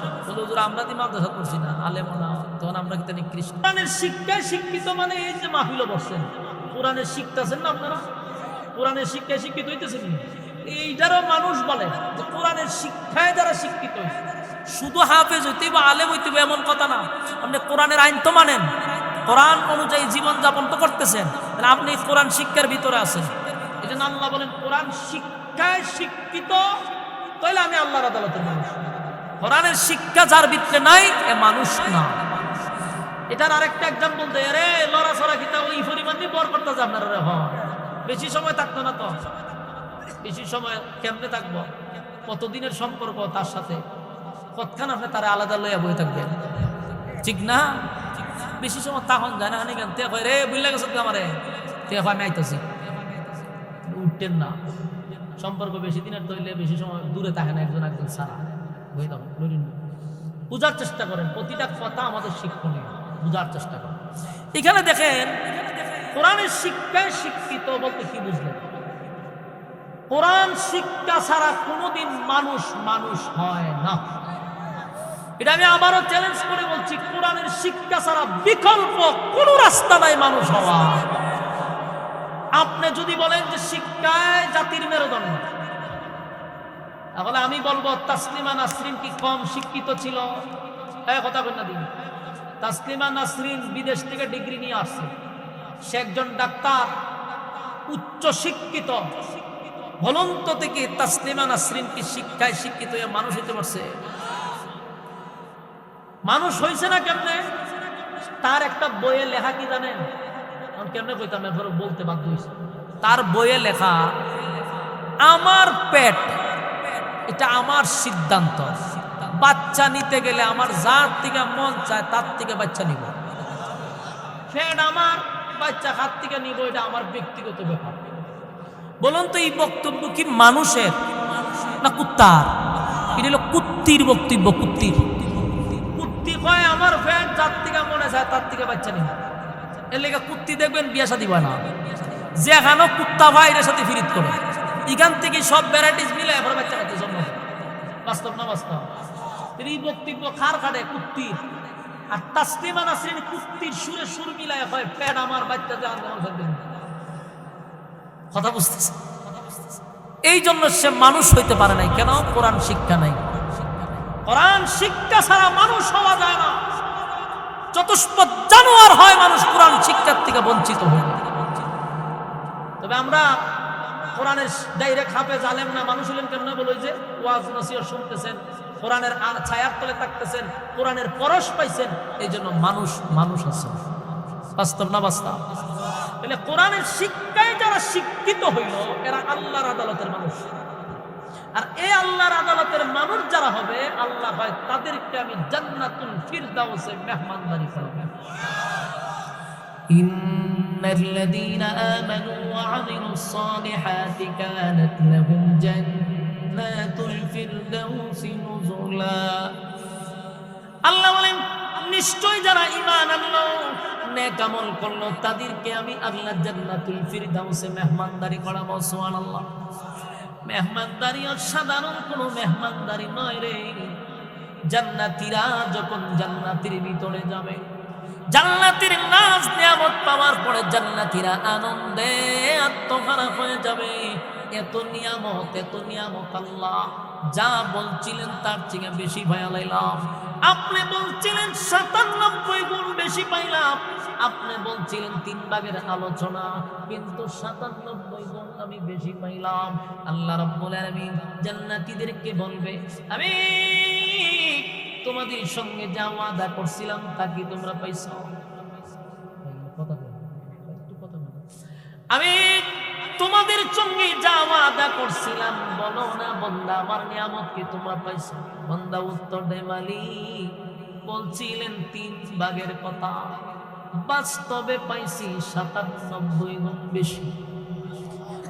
আমরা দি মাদ্রাসা পড়ছি না, আলেম না, তখন আমরা কি নিকৃষ্ট? কোরআনের শিক্ষায় শিক্ষিত মানে এই যে মাহফিলে বসছেন, কোরআনের শিখতেছেন না আপনারা? কোরআনের শিক্ষায় শিক্ষিত হইতেছেন না? এইটারও মানুষ বলে যে কোরআনের শিক্ষায় যারা শিক্ষিত হয়েছে। শুধু হাফেজ হইতে বা আলেম হইতে এমন কথা না, আপনি কোরআনের আইন তো মানেন, কোরআন অনুযায়ী জীবনযাপন তো করতেছেন, তাহলে আপনি কোরআন শিক্ষার ভিতরে আছেন। এটা না আল্লাহ বলেন কোরআন শিক্ষায় শিক্ষিত, তাহলে আমি আল্লাহর আদালতের মানুষ। কোরআনের শিক্ষা যার ভিতরে নাই এ মানুষ না। এটার আরেকটা এক্সাম্পল দেয়, আরে লড়াছড়া কিতা ওই পরিমাণ দিয়ে বর করতে আপনারা বেশি সময় থাকতো না তো, বেশি সময় কেমনে থাকবো? কতদিনের সম্পর্ক তার সাথে, কতক্ষণ আপনি তারা আলাদা লইয়া বই থাকবেন, ঠিক না? বেশি সময় তখন যায় না, হানি গান তে রে বুঝলে গেছে তো আমারে তে আমি আইতেছি, উঠতেন না। সম্পর্ক বেশি দিনের তৈলে বেশি সময় দূরে থাকে না একজন একজন সারা বই তখন বুঝার চেষ্টা করেন। প্রতিটা কথা আমাদের শিক্ষণীয়, বুঝার চেষ্টা করেন। এখানে দেখেন কোরআনের শিক্ষায় শিক্ষিত বলতে কি বুঝলেন? কোরআন শিক্ষা ছাড়া কোনোদিন মানুষ মানুষ হয় না। এটা আমি আবারও চ্যালেঞ্জ করে বলছি, কোরআনের শিক্ষা ছাড়া বিকল্প কোনো রাস্তা নাই মানুষ হওয়া। আপনি যদি বলেন যে শিক্ষায় জাতির মেরুদণ্ড, তাহলে আমি বলবো তাসলিমা নাসরিন কি কম শিক্ষিত ছিল? কথা বল না দিন। তাসলিমা নাসরিন বিদেশ থেকে ডিগ্রি নিয়ে আসছে, সে একজন ডাক্তার, উচ্চ শিক্ষিত। ভলন্ত থেকে তাসলিমা নাসরিন কি শিক্ষায় শিক্ষিত হয়ে মানুষ হইতে পারছে? মানুষ হয়েছে না কেমনে? তার একটা বইয়ে লেখা কি জানেন? কেমনে কইতাম, এরপরে বলতে বাধ্য হয়েছে। তার বইয়ে লেখা, আমার পেট এটা আমার সিদ্ধান্ত, বাচ্চা নিতে গেলে আমার যার থেকে মন চায় তার থেকে বাচ্চা নিব, ফ্যাট আমার বাচ্চা হাত থেকে নিব, এটা আমার ব্যক্তিগত ব্যাপার। বলুন তো এই বক্তব্য কি মানুষের না কুত্তার? এটা হলো কুত্তির বক্তব্য। কুত্তি কয় আমার ফ্যাট যার থেকে মনে চায় তার থেকে বাচ্চা নিব। এর লেগে কুত্তি দেখবেন বিয়া শাদী হয় না, যেখানে কুত্তা ভাই এর সাথে ফিরিত করে, এখান থেকে সব ভ্যারাইটিস মিলে এবার বাচ্চা কাছে জন্ম। বাস্তব না বাস্তব? এই বক্তব্য খার খাটে কুত্তির। আর তাসলিমা নাসরিন কুত্তির সুরে সুর মিলায় হয় ফ্যাট আমার বাচ্চা কথা বুঝতেছে। এই জন্য সে মানুষ হইতে পারে নাই। কেন? কোরআন শিক্ষা নাই। কোরআন শিক্ষা ছাড়া মানুষ হওয়া যায় না। চতুষ্পদ জানোয়ার হয় মানুষ কোরআন শিক্ষার থেকে বঞ্চিত হয়। তবে আমরা কোরআনের ডাইরেক্ট হাফেজ আলেম না, মানুষ হলেন কেন বলো? যে ওয়াজ নসিহত শুনতেছেন, কোরআনের ছায়ার তলে থাকতেছেন, কোরআনের পরশ পাইছেন, এই জন্য মানুষ আছেন। বাস্তব না বাস্তব? তাহলে কোরআনের শিক্ষায় যারা শিক্ষিত হইল এরা আল্লাহর আদালতের মানুষ। আর এই আল্লাহর আদালতের মানুষ যারা হবে, আল্লাহ হয় তাদেরকে আমি জান্নাতুল ফিরদাউসে মেহমানদারি করব। ইন্নাল্লাযীনা আমানু ওয়া আমিলুস সালিহাতি কানাত লাহুম জান্নাতুল ফিরদাউসি নুজুলা। আল্লাহ বলেন নিশ্চয় যারা ঈমান আনলো, নেক আমল করলো, তাদেরকে আমি আল্লাহ জান্নাতুল ফিরদাউসে মেহমানদারি করাবো। সুবহানাল্লাহ। মেহমানদারি সাধারণ কোনো মেহমানদারি নয় রে। জান্নাতীরা যখন জান্নাতের ভিতরে যাবে, জান্নাতের নাজ নিয়ামত পাওয়ার পরে জান্নাতীরা আনন্দে আত্মহারা হয়ে যাবে। এত নিয়ামত আল্লাহ যা বলছিলেন তার থেকে বেশি ভাইয়া লাইলাম। আপনি বলছিলেন 97 গুণ বেশি পাইলাম, আপনি বলছিলেন 3 ভাগের আলোচনা, কিন্তু 97 গুণ আমি বেশি পাইলাম। আল্লাহ রাব্বুল আলামিন জান্নাতীদেরকে বলবে, আমি তোমাদের সঙ্গে যা ওয়াদা করছিলাম তা কি তোমরা পাইছো? আমি তোমাদের সঙ্গে যা ওয়াদা করছিলাম বলো না বান্দা আমার নিয়ামত কি তোমরা পাইছো? বান্দা উত্তর দেয়, মালিক বলছিলেন 3 ভাগের কথা, বাস্তবে পাইছি 97 গুণ বেশি।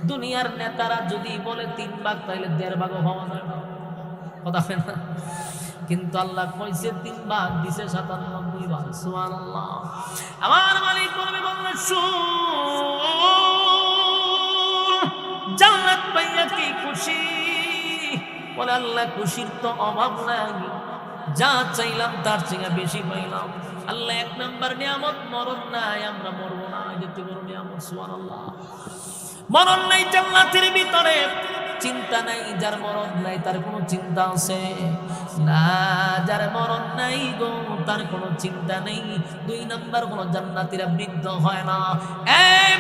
দুনিয়ার নেতারা যদি বলে 3 ভাগ, তাহলে 1.5 ভাগও হওয়া যায় না, কথা হয় না? কিন্তু আল্লাহ কইছে 3 ভাগ, দিছে 97 ভাগ। সুবহানাল্লাহ। আমার মালিক বলবে, বান্দা জান্নাত পাইয়া কি খুশি? বলে আল্লাহ খুশির তো অভাব নাই, যা চাইলাম তার চেয়ে বেশি পাইলাম। আল্লাহ 1 নাম্বার নিয়ামত মরণ নাই, আমরা মরবো না, যেতে বড় নিয়ামত। সুবহানাল্লাহ। মরণ নাই জান্নাতের ভিতরে, চিন্তা নাই। যার মরণ নাই তার কোনো চিন্তা আছে না, যার মরণ নাই গো তার কোনো চিন্তা নেই। 2 নাম্বার কোনো জান্নাতীরা বৃদ্ধ হয় না।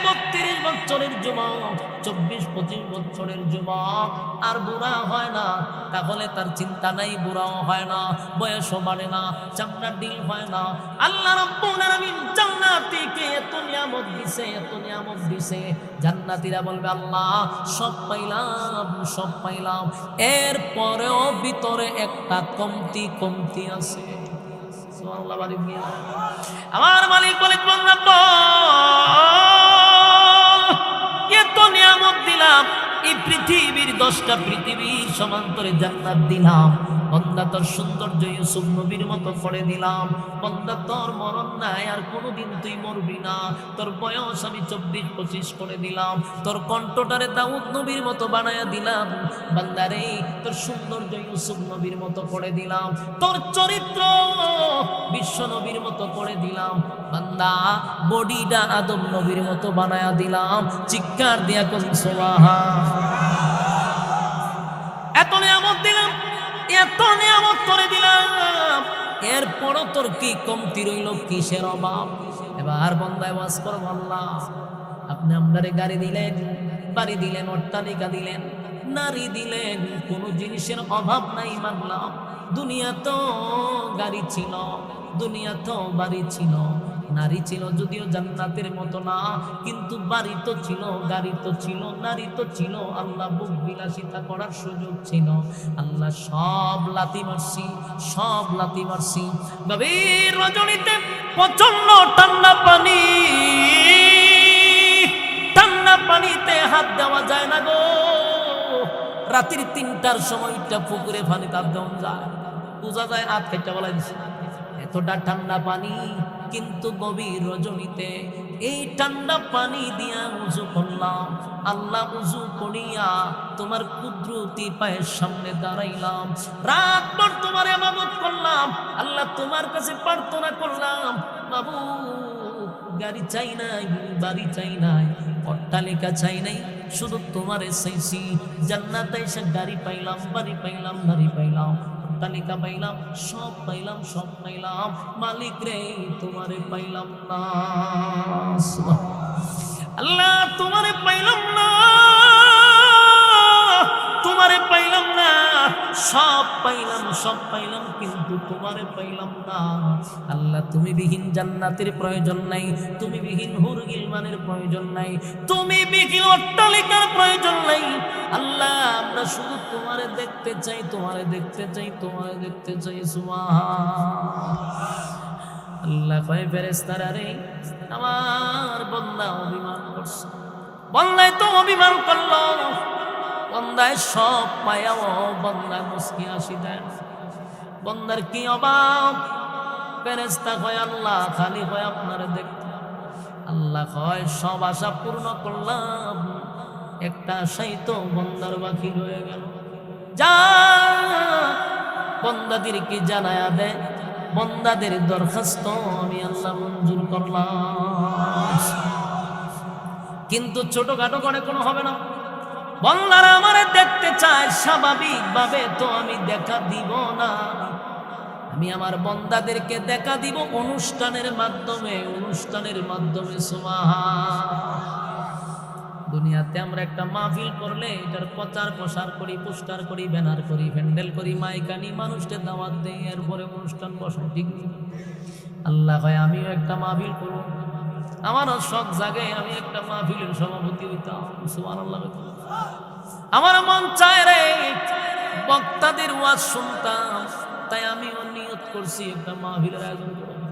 32 বছরের যুবক, 24-25 বছরের যুবক আর বুড়া হয় না, তাহলে তার চিন্তা নাই, বুড়াও হয় না, বয়সও বাড়ে না, চামড়া ডিল হয় না। আল্লাহ রাব্বুল আলামিন জান্নাতীকে এত নিয়ামত দিছে, জান্নাতীরা বলবে আল্লাহ সব পাইলাম, এরপরেও ভিতরে একটা কমতি আছে। সুবহানাল্লাহ। আমার মালিক বলে, বান্দা এত নিয়ামত দিলাম, এই পৃথিবীর 10টা পৃথিবীর সমান্তরে জান্নাত দিলাম, বান্দা তোর সৌন্দর্য ইউসুফ নবীর মতো করে দিলাম। বান্দা তোর মরণ নাই, আর কোনোদিন তুই মরবি না। তোর বয়স আমি 24-25 করে দিলাম। তোর কণ্ঠটারে দাউদ নবীর মতো বানায়া দিলাম। বান্দারে তোর সৌন্দর্য ইউসুফ নবীর মতো করে দিলাম। তোর চরিত্র বিশ্ব নবীর মতো করে দিলাম। বান্দা বডিটা আদম নবীর মতো বানায়া দিলাম। চিৎকার দিয়া কোন সুবহানাল্লাহ। এত নিয়ামত দিলাম, এত নিয়ামত করে দিলাম, এরপরও তোর কি কমতি রইল, কিসের অভাব? এবার বান্দায় ওয়াজ করব, আল্লাহ আপনি আমারে গাড়ি দিলেন, বাড়ি দিলেন, অট্টালিকা দিলেন, নারী দিলেন, কোনো জিনিসের অভাব নাই মানলাম। দুনিয়া তো গাড়ি ছিল, দুনিয়া তো বাড়ি ছিল, নারী ছিল যদিও জান্নাতের মতো না, কিন্তু বাড়ি তো ছিল, গাড়ি তো ছিল, নারী তো ছিল, আল্লাহ বুক বিলাসিতা করার সুযোগ ছিল। আল্লাহ সব লাথি মারছি, সব লাথি মারছি। গভীর রজনীতে প্রচন্ড ঠান্ডা পানি, ঠান্ডা পানিতে হাত দেওয়া যায় না গো। রাত্রি 3টার সময়টা পুকুরে পানি তার দেওয়া যায়, বোঝা যায় হাত কেটে বলা দিচ্ছে। এতটা ঠান্ডা পানি, কিন্তু গভীর রজনীতে এই ঠান্ডা পানি দিয়া উযু করলাম। আল্লাহ উযু করিয়া তোমার কুদরতি পায়ের সামনে দাঁড়াইলাম। রাতভর তোমার ইবাদত করলাম। আল্লাহ তোমার কাছে প্রার্থনা করলাম, বাবু গাড়ি চাই নাই, বাড়ি চাই নাই, অট্টালিকা চাই নাই, শুধু তোমারে চাইছি। জান্নাতে এসে গাড়ি পাইলাম, বাড়ি পাইলাম, নারী পাইলাম, অট্টালিকা পাইলাম, সব পাইলাম, সব পাইলাম, মালিক রে তোমারে পাইলাম না। আল্লাহ তোমারে পাইলাম না, তোমারে পাইলাম না। সব পাইলাম, সব পাইলাম, কিন্তু তোমারে পাইলাম না। আল্লাহ তুমি বিহীন জান্নাতের প্রয়োজন নাই, তুমি বিহীন হুর গিলমানের প্রয়োজন নাই, তুমি বিহীন অট্টালিকার প্রয়োজন নাই। আল্লাহ আমরা শুধু তোমারে দেখতে চাই, তোমারে দেখতে চাই, তোমারে দেখতে চাই। সুবহান আল্লাহ। কয় ফেরেশতারা রে, আমার বান্দা অভিমান করছে, বান্দায় তো অভিমান করলো, বান্দায় সব পায়াও বান্দা মুস্কি হাসি দেয়। বান্দার কি অভাব? ফেরেশতা কয় আল্লাহ খালি কয় আপনারে দেখতে। আল্লাহ কয় সব আশা পূর্ণ করলাম, একটা আশাই তো বান্দার বাকি রয়ে গেল। যা বান্দাদেরকে জানায়া দে, বান্দাদের দরখাস্ত আমি আল্লাহ মঞ্জুর করলাম। কিন্তু ছোটখাটো করে কোনো হবে না। বান্দারা আমারে দেখতে চায়, স্বাভাবিক ভাবে তো আমি দেখা দিব না। আমি আমার বান্দাদেরকে দেখা দিব অনুষ্ঠানের মাধ্যমে, অনুষ্ঠানের মাধ্যমে। সুবহান। দুনিয়াতে আমরা একটা মাহফিল করলে এটার প্রচার প্রসার করি, পোস্টার করি, ব্যানার করি, প্যান্ডেল করি, মাইকানি, মানুষকে দাওয়াত দেই, এরপরে অনুষ্ঠান বসাই, ঠিক না? আল্লাহ কয় আমিও একটা মাহফিল করব, আমারও শখ জাগে আমি একটা মাহফিলের সভাপতি হইতাম। সুবহানাল্লাহ। আমার মন চায় রে বক্তাদের ওয়াজ শুনতাম, তাই আমিও নিয়ত করছি একটা মাহফিলের আয়োজন করব।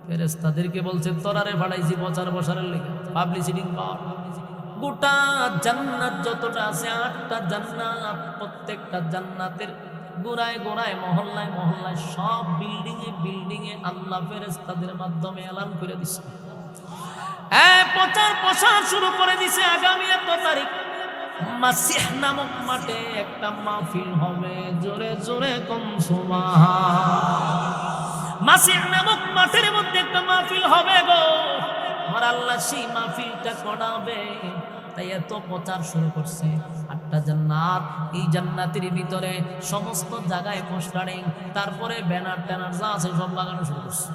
ফেরেশতাদেরকে বলছে তোরারে পাঠাইছি প্রচার প্রসারের লেগে, পাবলিসিটি কর। গোটা জান্নাত যতটা আছে, 8টা জান্নাত, প্রত্যেকটা জান্নাতের গোড়ায় গোড়ায়, মহল্লায় মহল্লায়, সব বিল্ডিংয়ে বিল্ডিংয়ে আল্লাহ ফেরেশতাদের মাধ্যমে এলান করে দিছে, প্রচার প্রসার শুরু করে দিছে। আগামী 1 তারিখ মাসিহ নামক মাঠে একটা মাহফিল হবে। জোরে জোরে কোন সুবহান। মাসিহ নামক মাঠের মধ্যে একটা মাহফিল হবে গো, আমার আল্লাহ সেই মাহফিলটা করাবে। তাই এত প্রচার শুরু করছে। 8টা জান্নাত, এই জান্নাতের ভিতরে সমস্ত জায়গায় পোস্টারিং, তারপরে ব্যানার ট্যানার যা আছে সব লাগানো শুরু করছে।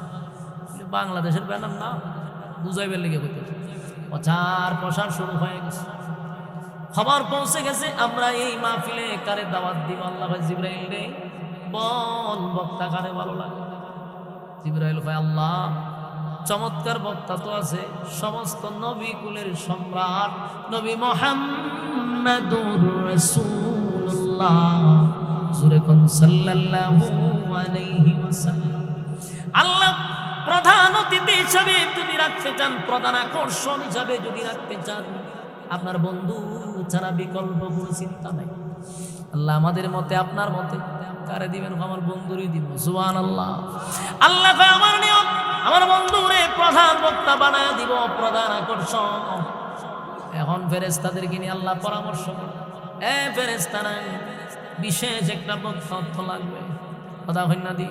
বাংলাদেশের ব্যানার না, বুঝাইবার লেগে হইতে প্রচার প্রসার শুরু হয়ে গেছে। খবর পৌঁছে গেছে আমরা এই মাহফিলে কারে দাওয়াত দিব। আল্লাহ ভাই জিবরাইল রে বল বক্তা কারে ভালো লাগে। জিবরাইল ভাই আল্লাহ চমৎকার বক্তা তো আছে, সমস্ত নবী কুলের সম্রাট নবী মুহাম্মাদুর রাসূলুল্লাহ, জোরে কোন সাল্লাল্লাহু আলাইহি ওয়াসাল্লাম। আল্লাহ প্রধান অতিথি হিসাবে যদি রাখতে চান, প্রধান আকর্ষণ হিসাবে যদি রাখতে চান, আপনার বন্ধু ছাড়া বিকল্প কোনো চিন্তা নাই। আল্লাহ আমাদের মতে, আপনার মতে কারে দিবেন? আমার বন্ধুরই দিব। সুবহানাল্লাহ। আল্লাহ কয় আমার নিয়ম, আমার বন্ধুরে প্রধান বক্তা বানায় দিব, প্রধান আকর্ষণ। এখন ফেরেশতাদেরকে নিয়ে আল্লাহ পরামর্শ করে, ফেরেশতারা বিশেষ একটা বক্তব্য লাগবে, কথা হই না দি।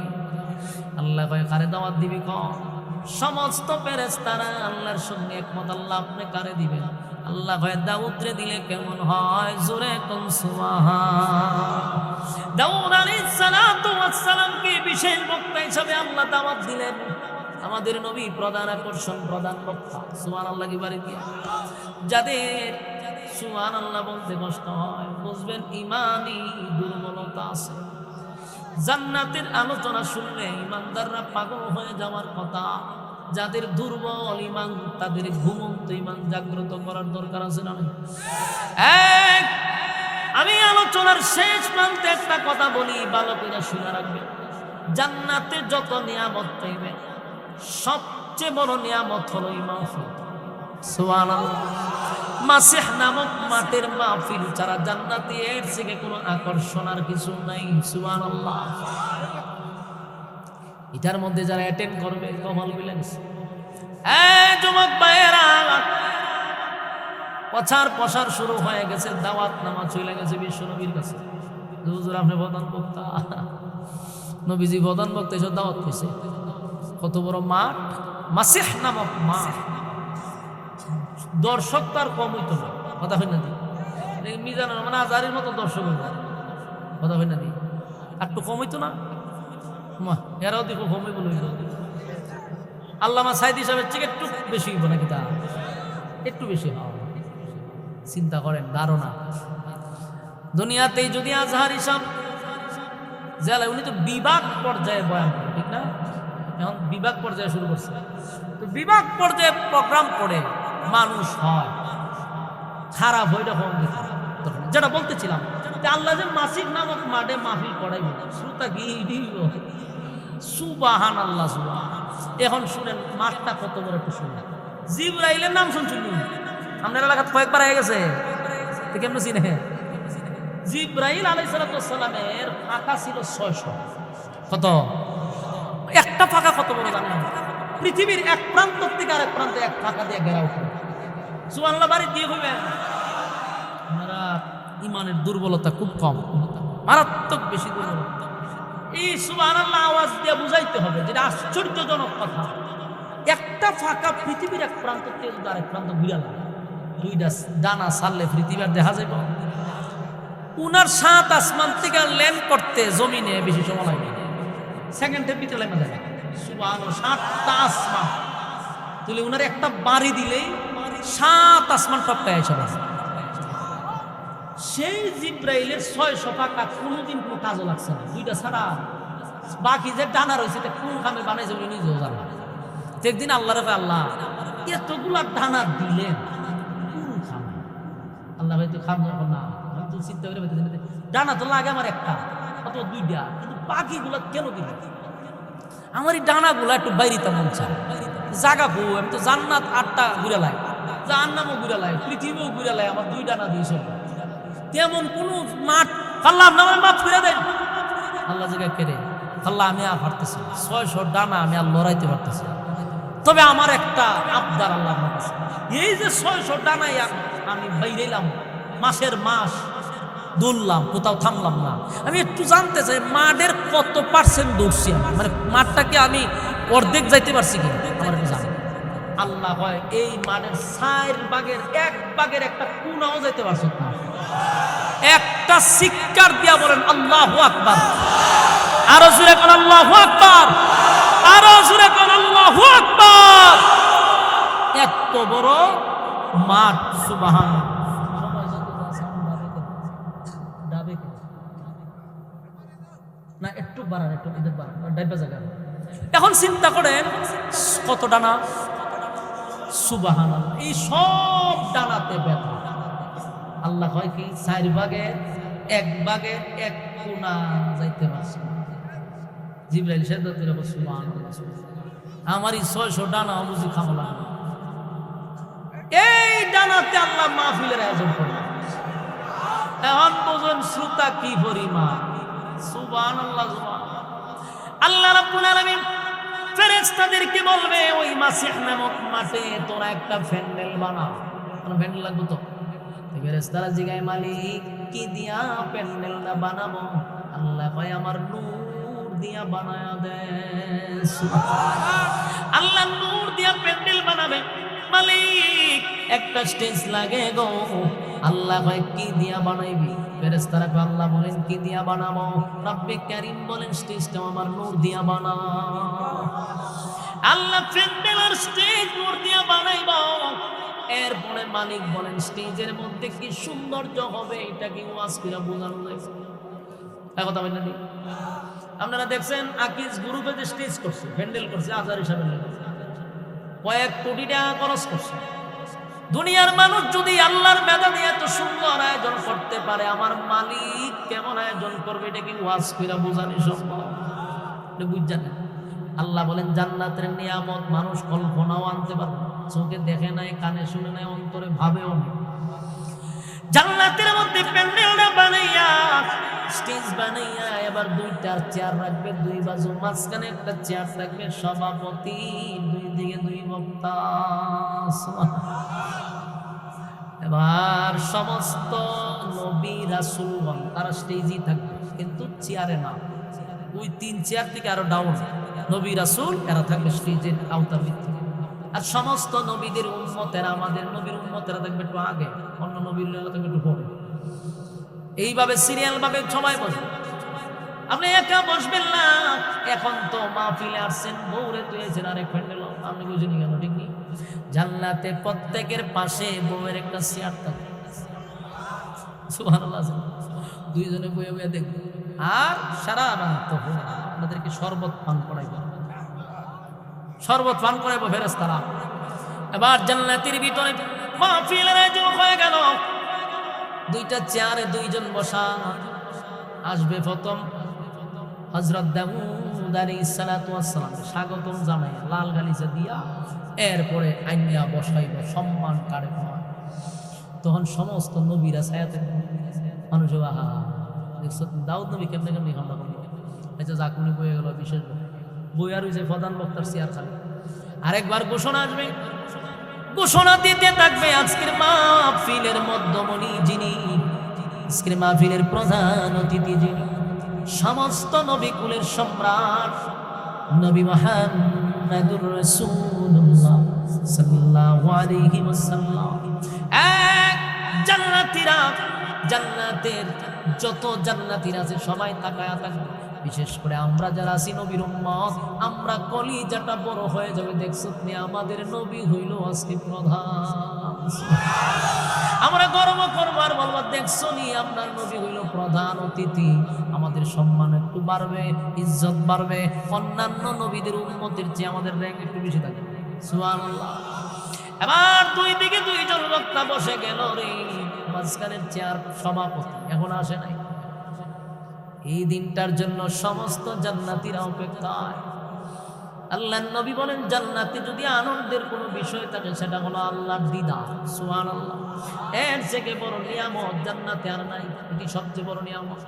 আল্লাহ কয় কারে দাওয়াত দিবি? কম সমস্ত ফেরেশতারা আল্লাহর সঙ্গে একমত। আল্লাহ আপনি কারে দিবেন? আল্লাহ কয় দাউদরে দিলে কেমন হয়? জোরে কোন সুবহান। দাউদ আলাইহিস সালাতু ওয়াস সালামকে বিশেষ বক্তা হিসেবে আল্লাহ দাওয়াত দিলেন। আমাদের নবী প্রধান আকর্ষণ, প্রধান বক্তা। সুবহানাল্লাহ কি বাড়ি দিয়া যাদের সুবহানাল্লাহ বলতে কষ্ট হয়, বুঝবেন ইমানি দুর্বলতা আছে। জান্নাতের আলোচনা শুনলে ইমানদাররা পাগল হয়ে যাওয়ার কথা। যাদের দুর্বল ইমান তাদের ঘুমন্ত ইমান জাগ্রত করার দরকার আছে না? এক আমি আলোচনার শেষ প্রান্তে একটা কথা বলি, ভালো করে শুনে রাখবে। জান্নাতে যত নিয়ামত পাইবে সবচেয়ে বড় নিয়ামত হলো এই মাহফিল। সুবহানাল্লাহ। মাসিহ নামক মাঠের মাহফিল ছাড়া জান্নাতে এর থেকে কোনো আকর্ষণের কিছু নাই। সুবহানাল্লাহ। এটার মধ্যে যারা অ্যাটেন্ড করবে কমাল মিলেছে। যুবক ভাইয়েরা, প্রচার প্রসার শুরু হয়ে গেছে, দাওয়াত নামা চলে গেছে বিশ্ব নবীর কাছে। হুজুর আপনি প্রধান বক্তা, নবীজি প্রধান বক্তা এসব দাওয়াত পেয়েছে। কত বড় মাঠ, মাসিহ নামক মাঠ, দর্শক তার কম হইতো না। কথা হয় না দি মিজানের মানে আজারির মতো দর্শক হইত। কথা হয় না দি একটু কম হইতো না? এরাও দেখো কমই বলে হইত। আল্লামা সাইদি সাহেবের চেয়ে একটু বেশি হইব নাকি? তা একটু বেশি হওয়া। চিন্তা করেন ধারণা। দুনিয়াতেই যদি আজহার হিসাব জেলায়, উনি তো বিভাগ পর্যায়ে বয়ান করেন, ঠিক না? এখন বিভাগ পর্যায়ে শুরু করছে। তো বিভাগ পর্যায়ে প্রোগ্রাম করে মানুষ হয় খারাপ হয়ে যখন যেটা বলতেছিলাম, আল্লাহ যে মাসিক নামক মাঠে মাহফিল করাইব, শ্রোতা কি সুবহানাল্লাহ সুবহানাল্লাহ। এখন শুনেন মাঠটা কত বড় একটু শুনেন। জিবরাইলের নাম শুনছেন আপনার এলাকাতে কয়েকবার হয়ে গেছে, কেমন চিনে? জিবরাইল আলাইহিস সালামের ফাঁকা ছিল 600। কত? একটা ফাঁকা কত বড় জানেন? পৃথিবীর এক প্রান্ত থেকে আরেক প্রান্তে এক ফাঁকা দিয়ে ঘেরাও করে। সুবহানাল্লাহ। বাড়ি দিয়ে হইবেন আপনারা ইমানের দুর্বলতা খুব কম, মারাত্মক বেশি দুর্বলতা। এই সুবহানাল্লাহ আওয়াজ দিয়ে বুঝাইতে হবে, যেটা আশ্চর্যজনক কথা। একটা ফাঁকা পৃথিবীর এক প্রান্ত থেকে আরেক প্রান্ত ঘুরে লাগে, দুইটা ডানা ছাড়লে পৃথিবী আর দেখা যাবে। উনার 7 আসমান থেকে ল্যান্ড করতে জমিনে বেশি সময় লাগে, সেকেন্ডের ভিতরে লেমা যায়। সুবহানাল্লাহ। 7টা আসমান তুলে উনার একটা বাড়ি দিলেই 7 আসমান টপকায় এসে গেছে। সেই জিব্রাইলের 600 ফাঁকা কোনোদিন কোনো কাজও লাগছে না, দুইটা ছাড়া। বাকি যে ডানা রয়েছে কোন খামে বানাইছে উনি নিজেও জানা। একদিন আল্লাহরে কয়, আল্লাহ এতগুলা ডানা দিলেন কোন খামে? আল্লাহ হয়তো খাম না, চিন্তা করে ডানা তো লাগে আমার একটা অথবা দুইটা, কিন্তু বাকিগুলা কেন দিলেন? আমার এই ডানাগুলা একটু বাইরিতে মন চায়, জাগা বউ। আমি তো জান্নাত 8টা ঘুরে লাই, জাহান্নামও ঘুরে লাই, পৃথিবীও ঘুরে লাই, আমার 2 ডানা দিয়েছ। তেমন কোন মাঠ আল্লাহ নামে মাঠ ফিরে দেন। আল্লাহ জায়গায় কেড়ে আল্লাহ আমি আর পারতেছি 600 ডানা আমি আর লড়াইতে পারতেছি, তবে আমার একটা আবদার আল্লাহর কাছে। এই যে 600 ডানাই আমি বাইরেলাম, মাসের মাস দৌড়লাম, কোথাও থামলাম না। আমি একটু জানতে চাই মাঠের কত % দৌড়ছি, মানে মাঠটাকে আমি অর্ধেক যাইতে পারছি কিনা আমার একটু জানি। আল্লাহ হয় এই মাঠের 4 ভাগের 1 ভাগের একটা কোনাও যাইতে পারছো না। একটা চিৎকার দিয়া বলেন আল্লাহু আকবার। আরো জোরে কোন আল্লাহু আকবার, আরো জোরে কোন আল্লাহু আকবার। এত বড় মাঠ, সুবহানাল্লাহ। না একটু বাড়ান, একটু ডাইবা জায়গা। এখন চিন্তা করেন কত ডানা, সুবহানাল্লাহ। এই সব ডানাতে ব্যথা। আল্লাহ হয় কি 4 ভাগের 1 ভাগের 1 কোনা যাইতে পারছে। জিবরাইল সেজদা করে বলে সুবহানাল্লাহ, আমার এই 600 ডানা বুঝি খামলা। এই ডানাতে আল্লাহ মাহফিলের আয়োজন করলেন। এখন বুঝুন শ্রোতা কি পরিমাণ। সুবহানাল্লাহ, সুবহানাল্লাহ। আল্লাহ রাব্বুল আলামিন ফেরেশতাদেরকে বলবে, ওই মাসিহ নামক মাঠে তোরা একটা প্যান্ডেল বানা। কোন প্যান্ডেল লাগবে তো? ফেরেশতারা জিগায়, মালিক কি দিয়া প্যান্ডেলটা বানাবো? আল্লাহ কয়, আমার নূর দিয়া বানায়া দে। সুবহানাল্লাহ। আল্লাহ নূর দিয়া প্যান্ডেল বানাবে। মালিক একটা স্টেজ লাগে গো। আল্লাহ কয়, কি দিয়া বানাইবি? ফেরেশতারা কয়, আল্লাহ বলেন কি দিয়া বানাবো? রব্বে কারীম বলেন স্টেজটা আমার নূর দিয়া বানাও। আল্লাহ প্যান্ডেল আর স্টেজ নূর দিয়া বানাইবো। এরপরে মালিক বলেন স্টেজের মধ্যে কি সৌন্দর্য হবে, এটা কি ওয়াজ করে বোঝানো যায়? কথা বলেন না? আপনারা দেখছেন আকিজ গ্রুপে যে স্টেজ করছে, প্যান্ডেল করছে, আজার হিসাবে কয়েক কোটি টাকা খরচ করছে। দুনিয়ার মানুষ যদি আল্লাহর মেধা দিয়ে এত সুন্দর আয়োজন করতে পারে, আমার মালিক কেমন আয়োজন করবে এটা কি ওয়াজ কইরা বোঝানো সম্ভব? বুঝছেন? আল্লাহ বলেন জান্নাতের নিয়ামত মানুষ কল্পনাও আনতে পারবে না, চোখে দেখে নাই, কানে শুনে নাই, অন্তরে ভাবেও না। জান্নাতের মধ্যে প্যান্ডেলটা বানাইয়া, স্টেজ বানাইয়া, এবার দুইটা চেয়ার রাখবে, দুই বাজু, মাঝখানে একটা চেয়ার থাকবে সভাপতি, দুই দিকে দুই বক্তা। এবার সমস্ত নবী রাসূলগণ তারা স্টেজই থাকবে, কিন্তু চেয়ারে না, ওই 3 চেয়ার থেকে আরো ডাউন নবী রাসূল এরা থাকবে স্টেজের আওতার ভিতরে। আর সমস্ত নবীদের উম্মতেরা, আমাদের নবীর উম্মতেরা থাকবে একটু আগে, অন্য নবীর থাকবে একটু পরে। এইভাবে সিরিয়াল ভাবে সময় বসবে। আপনি একা বসবেন না। এখন তো মাহফিলে আসছেন, বউরে তুলেছেন আরেক প্যান্ডেল, আপনি বুঝিনি কেন? ঠিক নেই। জান্নাতে প্রত্যেকের পাশে বউয়ের একটা চেয়ার থাকবে। সুবহানাল্লাহ। দুইজনে বয়ে বয়ে দেখবে, আর সারা রাত আপনাদেরকে শরবত পান করাইব, শরবত পান করাইব ফেরেশতারা। এবার জান্নাতের ভিতরে মাহফিলের আয়োজন হয়ে গেল। দুইটা চেয়ারে দুইজন বসা। আসবে প্রথম হযরত দাউদ আলাইহিস সালাতু ওয়াস সালাম, স্বাগতম জানাই লাল গালিচা দিয়া, এরপরে আইনা বসাইব সম্মান কারে পাওয়া। তখন সমস্ত নবীরা ছায়াতে মানুষ, আহা দেখছো দাউদ নবী কেমনে কেমনি হামলা করল। আচ্ছা জাকুনি বয়ে গেল, বিশেষ বই আর হয়েছে প্রধান বক্তার চেয়ার খালি। আরেকবার ঘোষণা আসবে, ঘোষণা দিতে থাকবে আজকের মাহফিলের মধ্যমণি যিনি, আজকের মাহফিলের প্রধান অতিথি যিনি, সমস্ত নবী কুলের সম্রাট নবী মুহাম্মদুর রাসূলুল্লাহ সাল্লাল্লাহু আলাইহি ওয়াসাল্লাম। এক জান্নাতীরা, জান্নাতের যত জান্নাতীরা আছে সবাই তাকায়া থাকবে। বিশেষ করে আমরা যারা আছি নবীর উম্মত, আমরা কলিজাটা বড় হয়ে যাবে। দেখছো তুমি, আমাদের নবী হইল আজকে প্রধান। আমরা গর্ব করবো আর বলবো, দেখছো নি আপনার নবী হইল প্রধান অতিথি। আমাদের সম্মান একটু বাড়বে, ইজ্জত বাড়বে, অন্যান্য নবীদের উম্মতের চেয়ে আমাদের র্যাঙ্ক একটু বেশি থাকবে। সুবহানাল্লাহ। এবার দুই দিকে দুইজন বক্তা বসে গেল রে, মাঝখানের চেয়ার সভাপতি এখন আসে নাই। এই দিনটার জন্য সমস্ত জান্নাতীরা অপেক্ষায়। আল্লাহর নবী বলেন, জান্নাতে যদি আনন্দের কোনো বিষয় থাকে সেটা হলো আল্লাহর দিদার। সুবহানাল্লাহ। এর থেকে বড় নিয়ামত জান্নাতে আর নাই, এটি সবচেয়ে বড় নিয়ামত।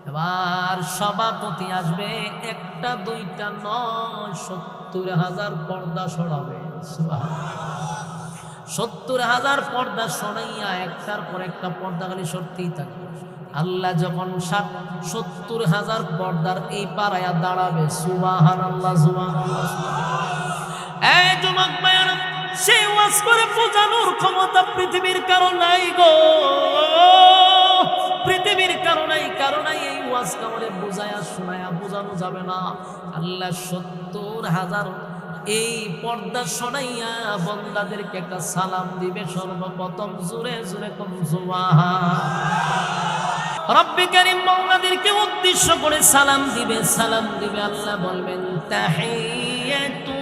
এবার সভাপতি আসবে, একটা দুইটা নয়, ৭০,০০০ পর্দা সরাবে। সুবহানাল্লাহ। ৭০,০০০ পর্দা সরাইয়া একটার পর একটা পর্দা খালি সরতেই থাকবে। আল্লাহ যখন ৭০,০০০ পর্দার এই পাড়ায়া দাঁড়াবে, সুবহানাল্লাহ সুবহানাল্লাহ। এই যুবক ভাইরা, সেই ওয়াজ করে বোঝানোর ক্ষমতা পৃথিবীর কারো নাই গো, পৃথিবীর কারো নাই, কারো নাই। এই ওয়াজ কামড়ে বোঝায়া শোনায়া বোঝানো যাবে না। আল্লাহ ৭০,০০০ এই পর্দা শোনাইয়া বন্দাদেরকে একটা সালাম দিবে। সর্বপ্রথম জোরে জোরে কম সুবহান। রব্বে কারীম মাওলাদেরকে উদ্দেশ্য করে সালাম দিবে, সালাম দিবে। আল্লাহ বলবেন, তাহিয়াতুহুম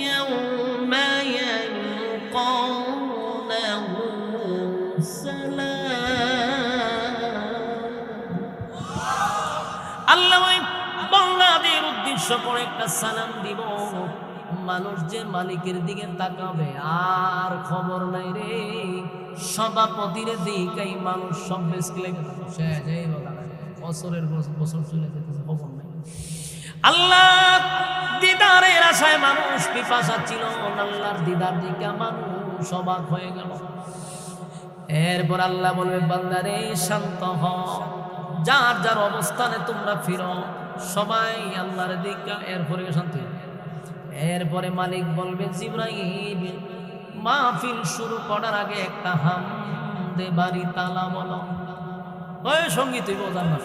ইয়াওমা ইয়ালকাউনাহু সালাম। আল্লাহ ওই বান্দাদের উদ্দেশ্য করে একটা সালাম দিব। মানুষ যে মালিকের দিকে তাকাবে, আর খবর নাই রে। সভাপতির দিকেই মানুষ সব বছরের বছর চলে যেতেছে, খবর নাই। আল্লাহ দিদারের আশায় মানুষ পিপাসা ছিল, আল্লাহর দিদার দিকে মানুষ অবাক হয়ে গেল। এরপর আল্লাহ বলবে, বান্দারে শান্ত হও, যার যার অবস্থানে তোমরা ফিরো, সবাই আল্লাহর দিকে। এরপরে শান্ত। এরপরে মালিক বলবে, জিবরাইল মাহফিল শুরু করার আগে একটা হামদে বাড়ি তালা বলো। ওই সঙ্গীত বোঝার না,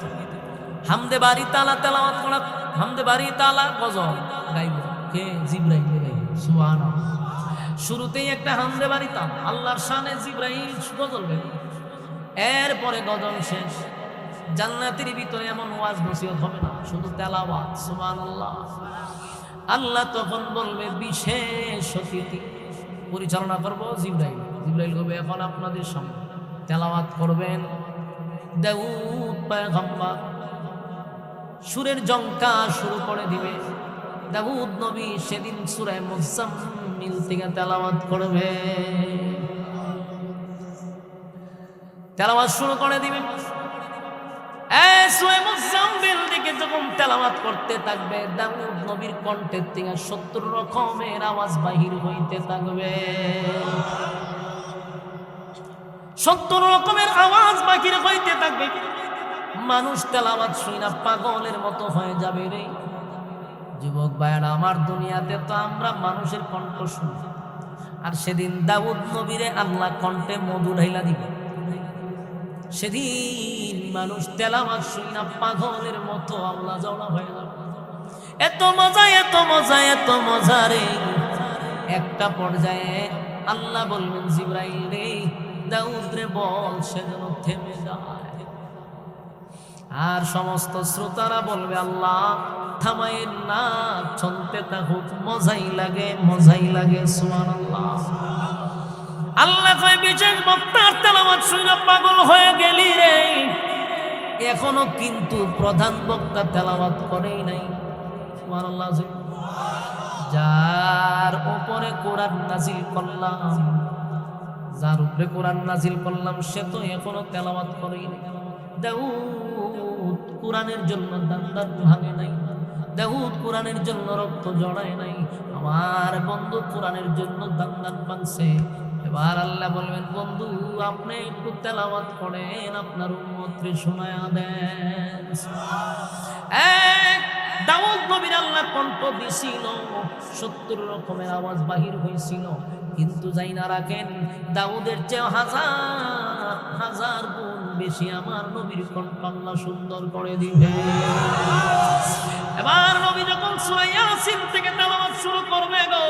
হামদে বাড়ি তালা তেলাওয়াত করা, হামদে বাড়ি তালা গজল গাইব। কে? জিবরাইল গাইব। সুবহানাল্লাহ। শুরুতেই একটা হামদে বাড়ি তালা, আল্লাহর শানে জিবরাইল গজল গাইব। এরপরে গজল শেষ। জান্নাতের ভিতরে এমন ওয়াজ নসিহত হবে না, শুধু তেলাওয়াত। সুবহানাল্লাহ। আল্লাহ তখন বলবে বিশেষ অতিথি পরিচালনা করব জিবরাইল। জিবরাইল হবে এখন আপনাদের সামনে তেলাওয়াত করবেন দাউদ পয়গম্বর। সুরের জঙ্কা শুরু করে দিবে। দাউদ নবী সেদিন সূরা মুজাম্মিল থেকে তেলাওয়াত করবে। তেলাওয়াত শুরু করে দিবে। সূরা মুজাম্মিল থেকে যখন তেলাওয়াত করতে থাকবে দাউদ নবীর কণ্ঠের থেকে 70 রকমের আওয়াজ বাহির হইতে থাকবে। 70 রকমের আওয়াজ বাহির হইতে থাকবে। মানুষ তেলাওয়াত শুনে পাগলের মতো হয়ে যাবে রে। যুবক ভাইরা আমার, দুনিয়াতে তো আমরা মানুষের কণ্ঠ শুনি, আর সেদিন দাউদ নবীরে আল্লাহ কণ্ঠে মধু ঢাইলা দিবে। সেদিন মানুষ তেলাওয়াত শুনে পাগলের মতো আল্লাহ জওড়া হয়ে যাবে। এত মজা, এত মজা, এত মজা রে। একটা পর্যায়ে আল্লাহ বলবেন জিবরাইল রে, দাউদ রে বল সে যেন থেমে যায়। আর সমস্ত শ্রোতারা বলবে আল্লাহ থামায়েন না, চলতে থাকুক, মজাই লাগে, মজাই লাগে। সুবহানাল্লাহ। আল্লাহ কয় বিশেষ বক্তার তেলাওয়াত শুনে পাগল হয়ে গেলি রে, এখনো কিন্তু প্রধান বক্তা তেলাওয়াত করেই নাই। সুবহানাল্লাহ। যার উপরে কোরআন নাজিল করলাম, যার উপরে কোরআন নাজিল করলাম সে তো এখনো তেলাওয়াত করেই নাই। দাউদ কোরআনের জন্য দান্দার ভাঙে নাই, দাউদ কোরআনের জন্য রক্ত জড়ায় নাই, আমার বন্ধু কোরআনের জন্য দান্দার ভাঙছে। এবার আল্লাহ বলবেন বন্ধু আপনি একটু তেলাওয়াত করেন, আপনার উম্মতকে শোনায়া দেন। দাউদ নবীর আল্লাহ কণ্ঠ দিছিল, 70 রকমের আওয়াজ বাহির হয়েছিল। কিন্তু যাই না রাখেন, দাউদের চেয়ে হাজার হাজার গুণ বেশি আমার নবীর কণ্ঠ আল্লাহ সুন্দর করে দিবে। এবার নবী যখন সূরা ইয়াসিন থেকে তেলাওয়াত শুরু করবে গো,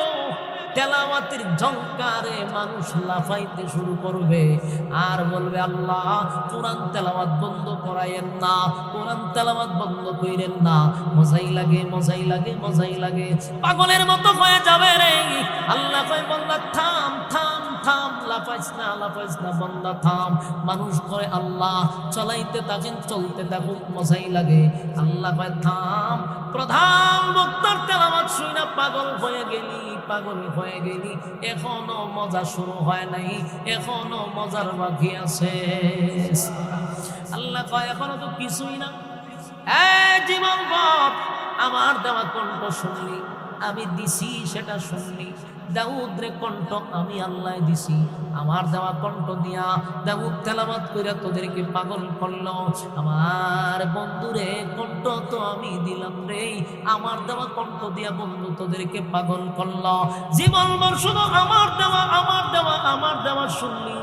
তেলাওয়াতের ঝংকারে মানুষ লাফাইতে শুরু করবে আর বলবে আল্লাহ কোরআন তেলাওয়াত বন্ধ করায়েন না, কোরআন তেলাওয়াত বন্ধ কইরেন না। মজাই লাগে, মজাই লাগে, মজাই লাগে। পাগলের মতো হয়ে যাবে রে। আল্লাহ কয় বান্দা থাম থাম থাম, লাফাইস না, লাফাইস না, বান্দা থাম। মানুষ কয় আল্লাহ চলাইতে থাকেন, চলতে থাকুক, মজাই লাগে। আল্লাহ কয় থাম। প্রধান বক্তার তেলাওয়াত শুনে পাগল হয়ে গেলি, পাগল হয়ে গেলি, এখনো মজা শুরু হয় নাই, এখনো মজার বাকি আছে। আল্লাহ কয় এখনো তো কিছুই না। জীবন বাপ আমার দেওয়া কণ্ঠ শুনলি, আমি দিছি সেটা শুনলি। দাউদ রে কণ্ঠ আমি আল্লাহ দিছি, আমার দেওয়া কণ্ঠ দিয়া দাউদ তেলাওয়াত কইরা তোদেরকে পাগল করলো। আমার বন্ধুরে কণ্ঠ তো আমি দিলাম রে, আমার দেওয়া কণ্ঠ দিয়া বন্ধু তোদেরকে পাগল করলো। জীবন ভর শুধু আমার দেওয়া, আমার দেওয়া, আমার দেওয়া শুনলি।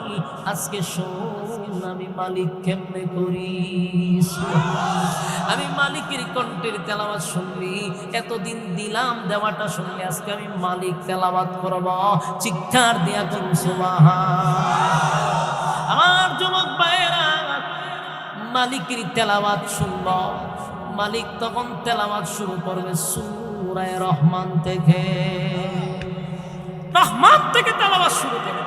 আজকে শোন আমি মালিক কেমনে করি। আমি মালিকের কণ্ঠের তেলাওয়াত শুনলি, এতদিন দিলাম দেওয়াটা শুনলি, আজকে আমি মালিক তেলাওয়াত করব। চিৎকার দিয়া কোন সুবহান। আমার যুবক ভাইরা মালিকের তেলাওয়াত শুনব। মালিক তখন তেলাওয়াত শুরু করবে সূরা রহমান থেকে। রহমান থেকে তেলাওয়াত শুরু করবে।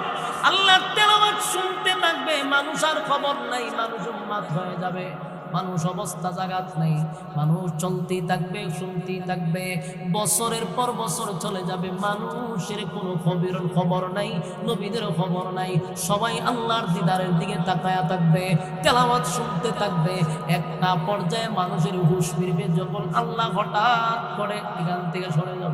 আল্লাহর তেলাওয়াত শুনতে থাকবে, মানুষ আর খবর নাই, মানুষ উন্মাদ হয়ে যাবে। মানুষ অবস্থা জাগাত নাই, মানুষ চলতেই থাকবে, শুনতেই থাকবে। বছরের পর বছর চলে যাবে, মানুষের কোনো খবর নাই, নবীদেরও খবর নাই। সবাই আল্লাহর দিদারের দিকে তাকায়া থাকবে, তেলাওয়াত শুনতে থাকবে। একটা পর্যায়ে মানুষের হুঁশ ফিরবে যখন আল্লাহ হঠাৎ করে এখান থেকে সরে যাবে।